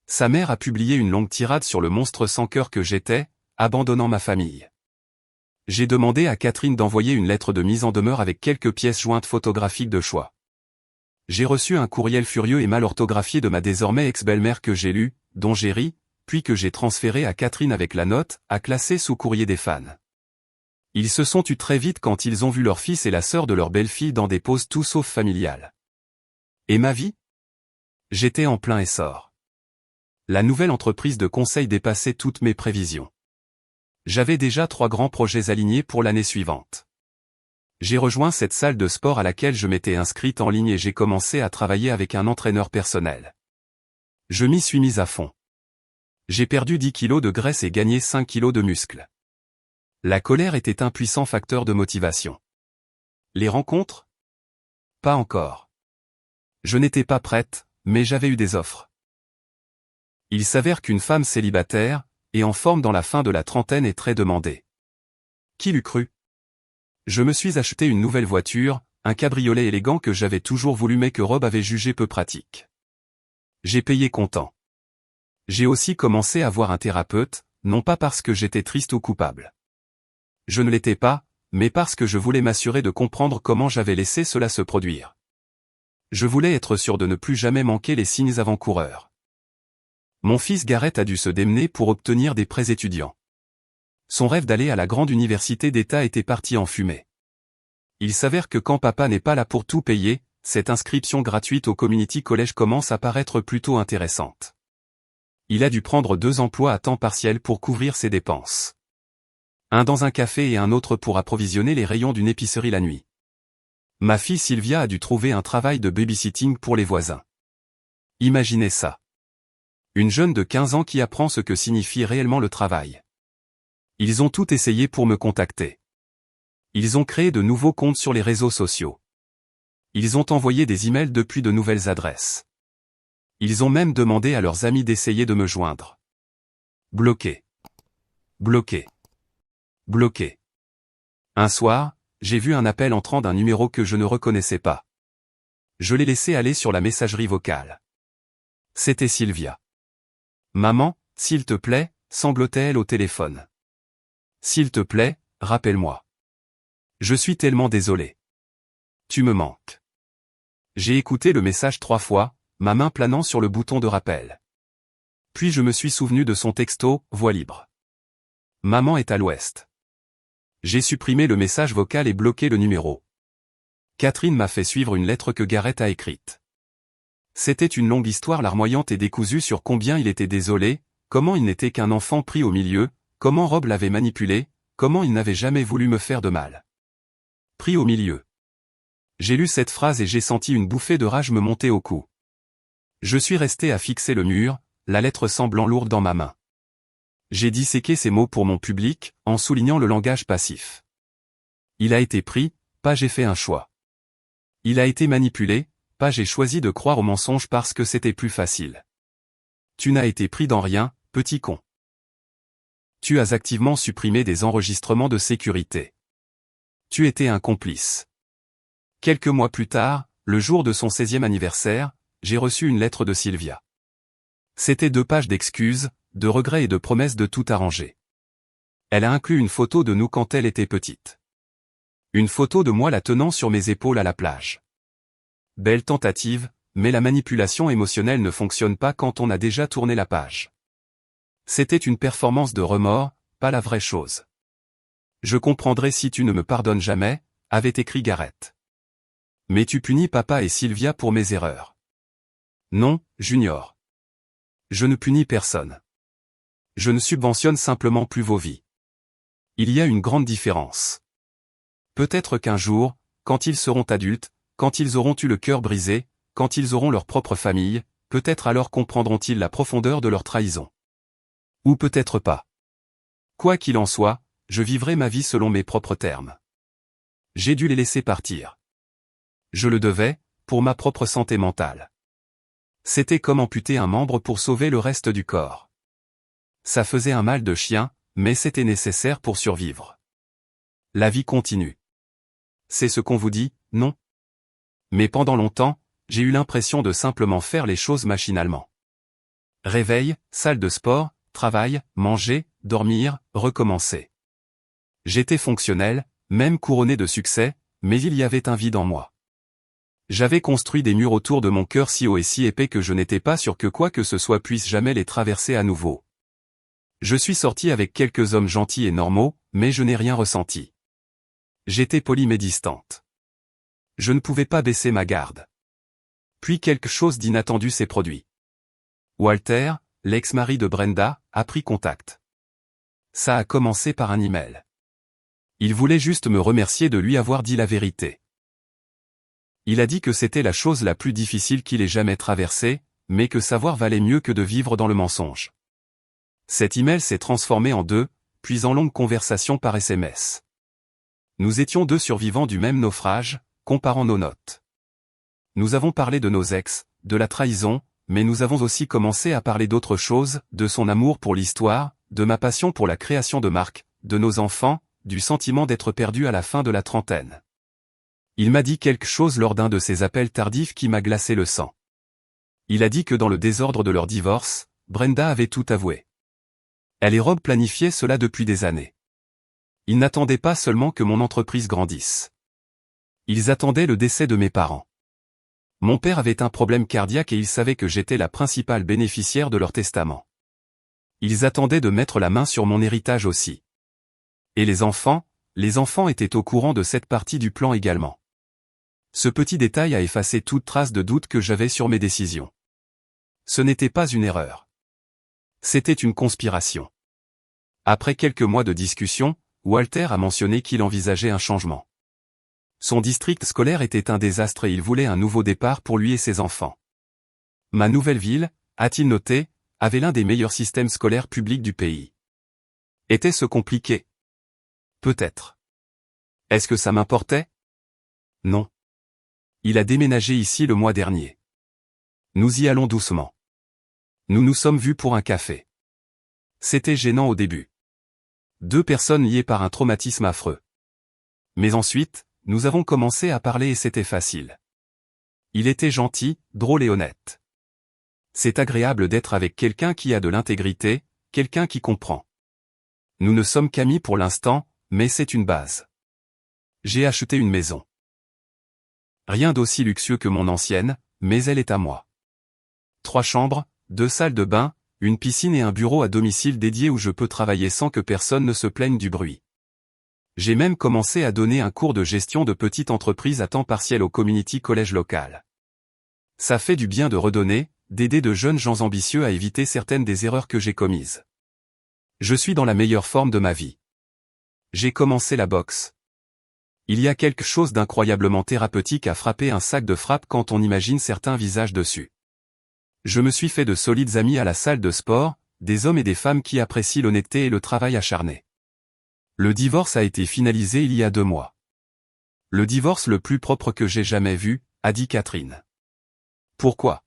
Sa mère a publié une longue tirade sur le monstre sans cœur que j'étais, abandonnant ma famille. J'ai demandé à Catherine d'envoyer une lettre de mise en demeure avec quelques pièces jointes photographiques de choix. J'ai reçu un courriel furieux et mal orthographié de ma désormais ex-belle-mère que j'ai lu, dont j'ai ri, puis que j'ai transféré à Catherine avec la note, à classer sous courrier des fans. Ils se sont tus très vite quand ils ont vu leur fils et la sœur de leur belle-fille dans des poses tout sauf familiales. Et ma vie? J'étais en plein essor. La nouvelle entreprise de conseil dépassait toutes mes prévisions. J'avais déjà 3 grands projets alignés pour l'année suivante. J'ai rejoint cette salle de sport à laquelle je m'étais inscrite en ligne et j'ai commencé à travailler avec un entraîneur personnel. Je m'y suis mis à fond. J'ai perdu 10 kilos de graisse et gagné 5 kilos de muscles. La colère était un puissant facteur de motivation. Les rencontres? Pas encore. Je n'étais pas prête, mais j'avais eu des offres. Il s'avère qu'une femme célibataire, et en forme dans la fin de la trentaine est très demandée. Qui l'eût cru? Je me suis acheté une nouvelle voiture, un cabriolet élégant que j'avais toujours voulu mais que Rob avait jugé peu pratique. J'ai payé comptant. J'ai aussi commencé à voir un thérapeute, non pas parce que j'étais triste ou coupable. Je ne l'étais pas, mais parce que je voulais m'assurer de comprendre comment j'avais laissé cela se produire. Je voulais être sûr de ne plus jamais manquer les signes avant-coureurs. Mon fils Gareth a dû se démener pour obtenir des prêts étudiants. Son rêve d'aller à la grande université d'État était parti en fumée. Il s'avère que quand papa n'est pas là pour tout payer, cette inscription gratuite au Community College commence à paraître plutôt intéressante. Il a dû prendre 2 emplois à temps partiel pour couvrir ses dépenses. Un dans un café et un autre pour approvisionner les rayons d'une épicerie la nuit. Ma fille Sylvia a dû trouver un travail de babysitting pour les voisins. Imaginez ça. Une jeune de 15 ans qui apprend ce que signifie réellement le travail. Ils ont tout essayé pour me contacter. Ils ont créé de nouveaux comptes sur les réseaux sociaux. Ils ont envoyé des emails depuis de nouvelles adresses. Ils ont même demandé à leurs amis d'essayer de me joindre. Bloqué. Bloqué. Bloqué. Un soir, j'ai vu un appel entrant d'un numéro que je ne reconnaissais pas. Je l'ai laissé aller sur la messagerie vocale. C'était Sylvia. Maman, s'il te plaît, sanglotait-elle au téléphone. S'il te plaît, rappelle-moi. Je suis tellement désolé. Tu me manques. J'ai écouté le message 3 fois, ma main planant sur le bouton de rappel. Puis je me suis souvenu de son texto, voix libre. Maman est à l'ouest. J'ai supprimé le message vocal et bloqué le numéro. Catherine m'a fait suivre une lettre que Gareth a écrite. C'était une longue histoire larmoyante et décousue sur combien il était désolé, comment il n'était qu'un enfant pris au milieu, comment Rob l'avait manipulé, comment il n'avait jamais voulu me faire de mal. Pris au milieu. J'ai lu cette phrase et j'ai senti une bouffée de rage me monter au cou. Je suis resté à fixer le mur, la lettre semblant lourde dans ma main. J'ai disséqué ces mots pour mon public, en soulignant le langage passif. Il a été pris, pas j'ai fait un choix. Il a été manipulé, pas j'ai choisi de croire au mensonge parce que c'était plus facile. Tu n'as été pris dans rien, petit con. Tu as activement supprimé des enregistrements de sécurité. Tu étais un complice. Quelques mois plus tard, le jour de son 16e anniversaire, j'ai reçu une lettre de Sylvia. C'était 2 pages d'excuses, de regrets et de promesses de tout arranger. Elle a inclus une photo de nous quand elle était petite. Une photo de moi la tenant sur mes épaules à la plage. Belle tentative, mais la manipulation émotionnelle ne fonctionne pas quand on a déjà tourné la page. C'était une performance de remords, pas la vraie chose. Je comprendrai si tu ne me pardonnes jamais, avait écrit Gareth. Mais tu punis papa et Sylvia pour mes erreurs. Non, Junior. Je ne punis personne. Je ne subventionne simplement plus vos vies. Il y a une grande différence. Peut-être qu'un jour, quand ils seront adultes, quand ils auront eu le cœur brisé, quand ils auront leur propre famille, peut-être alors comprendront-ils la profondeur de leur trahison. Ou peut-être pas. Quoi qu'il en soit, je vivrai ma vie selon mes propres termes. J'ai dû les laisser partir. Je le devais, pour ma propre santé mentale. C'était comme amputer un membre pour sauver le reste du corps. Ça faisait un mal de chien, mais c'était nécessaire pour survivre. La vie continue. C'est ce qu'on vous dit, non? Mais pendant longtemps, j'ai eu l'impression de simplement faire les choses machinalement. Réveil, salle de sport, travail, manger, dormir, recommencer. J'étais fonctionnel, même couronné de succès, mais il y avait un vide en moi. J'avais construit des murs autour de mon cœur si haut et si épais que je n'étais pas sûr que quoi que ce soit puisse jamais les traverser à nouveau. Je suis sorti avec quelques hommes gentils et normaux, mais je n'ai rien ressenti. J'étais poli mais distante. Je ne pouvais pas baisser ma garde. Puis quelque chose d'inattendu s'est produit. Walter, l'ex-mari de Brenda, a pris contact. Ça a commencé par un email. Il voulait juste me remercier de lui avoir dit la vérité. Il a dit que c'était la chose la plus difficile qu'il ait jamais traversée, mais que savoir valait mieux que de vivre dans le mensonge. Cet email s'est transformé en 2, puis en longues conversations par SMS. Nous étions 2 survivants du même naufrage, comparant nos notes. Nous avons parlé de nos ex, de la trahison, mais nous avons aussi commencé à parler d'autres choses, de son amour pour l'histoire, de ma passion pour la création de marques, de nos enfants, du sentiment d'être perdu à la fin de la trentaine. Il m'a dit quelque chose lors d'un de ces appels tardifs qui m'a glacé le sang. Il a dit que dans le désordre de leur divorce, Brenda avait tout avoué. Elle et Rob planifiaient cela depuis des années. Ils n'attendaient pas seulement que mon entreprise grandisse. Ils attendaient le décès de mes parents. Mon père avait un problème cardiaque et ils savaient que j'étais la principale bénéficiaire de leur testament. Ils attendaient de mettre la main sur mon héritage aussi. Et les enfants étaient au courant de cette partie du plan également. Ce petit détail a effacé toute trace de doute que j'avais sur mes décisions. Ce n'était pas une erreur. C'était une conspiration. Après quelques mois de discussion, Walter a mentionné qu'il envisageait un changement. Son district scolaire était un désastre et il voulait un nouveau départ pour lui et ses enfants. Ma nouvelle ville, a-t-il noté, avait l'un des meilleurs systèmes scolaires publics du pays. Était-ce compliqué? Peut-être. Est-ce que ça m'importait? Non. Il a déménagé ici le mois dernier. Nous y allons doucement. Nous nous sommes vus pour un café. C'était gênant au début. 2 personnes liées par un traumatisme affreux. Mais ensuite, nous avons commencé à parler et c'était facile. Il était gentil, drôle et honnête. C'est agréable d'être avec quelqu'un qui a de l'intégrité, quelqu'un qui comprend. Nous ne sommes qu'amis pour l'instant, mais c'est une base. J'ai acheté une maison. Rien d'aussi luxueux que mon ancienne, mais elle est à moi. 3 chambres, 2 salles de bain, une piscine et un bureau à domicile dédié où je peux travailler sans que personne ne se plaigne du bruit. J'ai même commencé à donner un cours de gestion de petite entreprise à temps partiel au community college local. Ça fait du bien de redonner, d'aider de jeunes gens ambitieux à éviter certaines des erreurs que j'ai commises. Je suis dans la meilleure forme de ma vie. J'ai commencé la boxe. Il y a quelque chose d'incroyablement thérapeutique à frapper un sac de frappe quand on imagine certains visages dessus. Je me suis fait de solides amis à la salle de sport, des hommes et des femmes qui apprécient l'honnêteté et le travail acharné. Le divorce a été finalisé il y a 2 mois. Le divorce le plus propre que j'ai jamais vu, a dit Catherine. Pourquoi?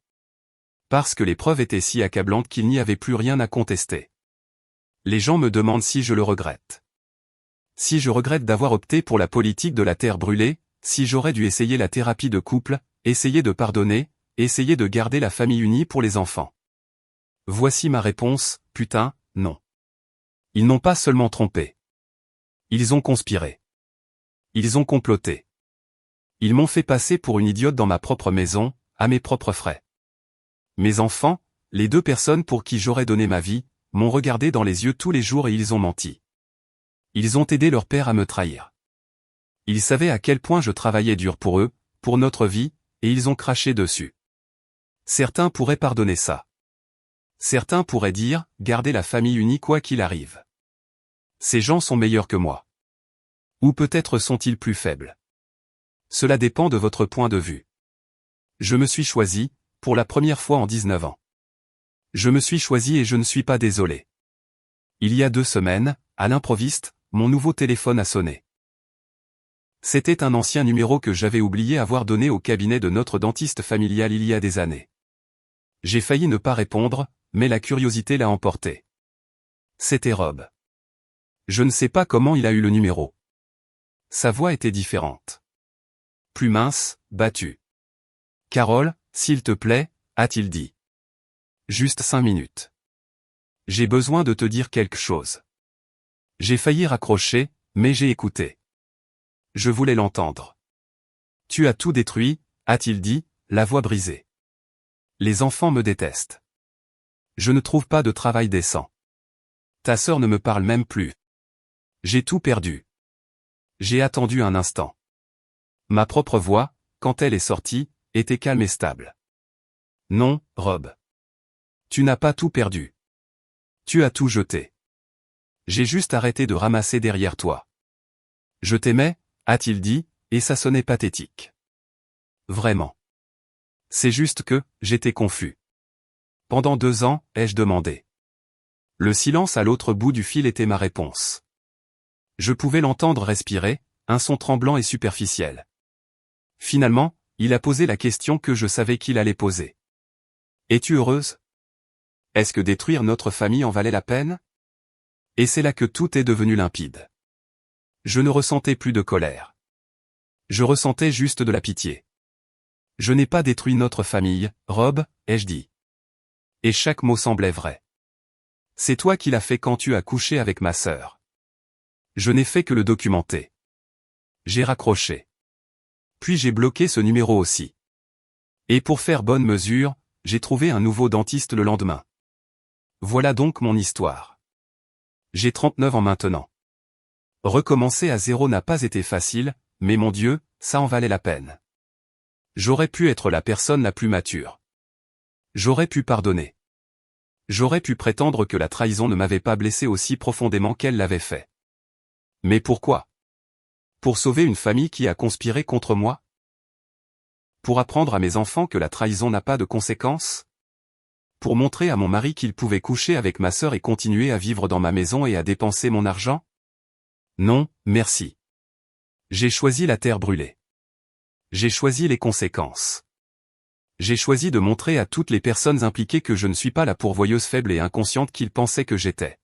Parce que les preuves étaient si accablantes qu'il n'y avait plus rien à contester. Les gens me demandent si je le regrette. Si je regrette d'avoir opté pour la politique de la terre brûlée, si j'aurais dû essayer la thérapie de couple, essayer de pardonner, essayer de garder la famille unie pour les enfants. Voici ma réponse, putain, non. Ils n'ont pas seulement trompé. Ils ont conspiré. Ils ont comploté. Ils m'ont fait passer pour une idiote dans ma propre maison, à mes propres frais. Mes enfants, les 2 personnes pour qui j'aurais donné ma vie, m'ont regardé dans les yeux tous les jours et ils ont menti. Ils ont aidé leur père à me trahir. Ils savaient à quel point je travaillais dur pour eux, pour notre vie, et ils ont craché dessus. Certains pourraient pardonner ça. Certains pourraient dire, gardez la famille unie quoi qu'il arrive. Ces gens sont meilleurs que moi. Ou peut-être sont-ils plus faibles. Cela dépend de votre point de vue. Je me suis choisi, pour la première fois en 19 ans. Je me suis choisi et je ne suis pas désolé. Il y a 2 semaines, à l'improviste, mon nouveau téléphone a sonné. C'était un ancien numéro que j'avais oublié avoir donné au cabinet de notre dentiste familial il y a des années. J'ai failli ne pas répondre, mais la curiosité l'a emporté. C'était Rob. Je ne sais pas comment il a eu le numéro. Sa voix était différente. Plus mince, battue. « Carole, s'il te plaît », a-t-il dit. Juste 5 minutes. J'ai besoin de te dire quelque chose. J'ai failli raccrocher, mais j'ai écouté. Je voulais l'entendre. Tu as tout détruit, a-t-il dit, la voix brisée. Les enfants me détestent. Je ne trouve pas de travail décent. Ta sœur ne me parle même plus. J'ai tout perdu. J'ai attendu un instant. Ma propre voix, quand elle est sortie, était calme et stable. Non, Rob. Tu n'as pas tout perdu. Tu as tout jeté. J'ai juste arrêté de ramasser derrière toi. Je t'aimais, a-t-il dit, et ça sonnait pathétique. Vraiment. C'est juste que, j'étais confus. Pendant 2 ans, ai-je demandé. Le silence à l'autre bout du fil était ma réponse. Je pouvais l'entendre respirer, un son tremblant et superficiel. Finalement, il a posé la question que je savais qu'il allait poser. Es-tu heureuse? Est-ce que détruire notre famille en valait la peine? Et c'est là que tout est devenu limpide. Je ne ressentais plus de colère. Je ressentais juste de la pitié. Je n'ai pas détruit notre famille, Rob, ai-je dit. Et chaque mot semblait vrai. C'est toi qui l'as fait quand tu as couché avec ma sœur. Je n'ai fait que le documenter. J'ai raccroché. Puis j'ai bloqué ce numéro aussi. Et pour faire bonne mesure, j'ai trouvé un nouveau dentiste le lendemain. Voilà donc mon histoire. J'ai 39 ans maintenant. Recommencer à zéro n'a pas été facile, mais mon Dieu, ça en valait la peine. J'aurais pu être la personne la plus mature. J'aurais pu pardonner. J'aurais pu prétendre que la trahison ne m'avait pas blessé aussi profondément qu'elle l'avait fait. Mais pourquoi? Pour sauver une famille qui a conspiré contre moi? Pour apprendre à mes enfants que la trahison n'a pas de conséquences? Pour montrer à mon mari qu'il pouvait coucher avec ma sœur et continuer à vivre dans ma maison et à dépenser mon argent? Non, merci. J'ai choisi la terre brûlée. J'ai choisi les conséquences. J'ai choisi de montrer à toutes les personnes impliquées que je ne suis pas la pourvoyeuse faible et inconsciente qu'ils pensaient que j'étais.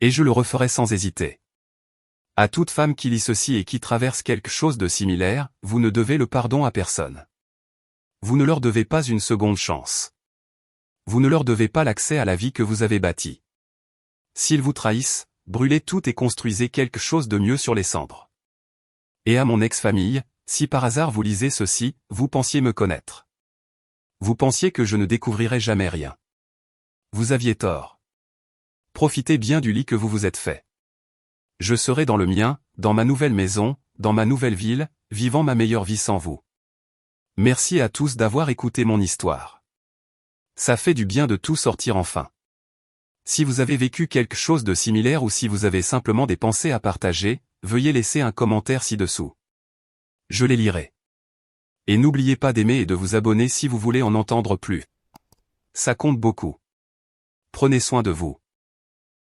Et je le referai sans hésiter. À toute femme qui lit ceci et qui traverse quelque chose de similaire, vous ne devez le pardon à personne. Vous ne leur devez pas une seconde chance. Vous ne leur devez pas l'accès à la vie que vous avez bâtie. S'ils vous trahissent, brûlez tout et construisez quelque chose de mieux sur les cendres. Et à mon ex-famille, si par hasard vous lisez ceci, vous pensiez me connaître. Vous pensiez que je ne découvrirais jamais rien. Vous aviez tort. Profitez bien du lit que vous vous êtes fait. Je serai dans le mien, dans ma nouvelle maison, dans ma nouvelle ville, vivant ma meilleure vie sans vous. Merci à tous d'avoir écouté mon histoire. Ça fait du bien de tout sortir enfin. Si vous avez vécu quelque chose de similaire ou si vous avez simplement des pensées à partager, veuillez laisser un commentaire ci-dessous. Je les lirai. Et n'oubliez pas d'aimer et de vous abonner si vous voulez en entendre plus. Ça compte beaucoup. Prenez soin de vous.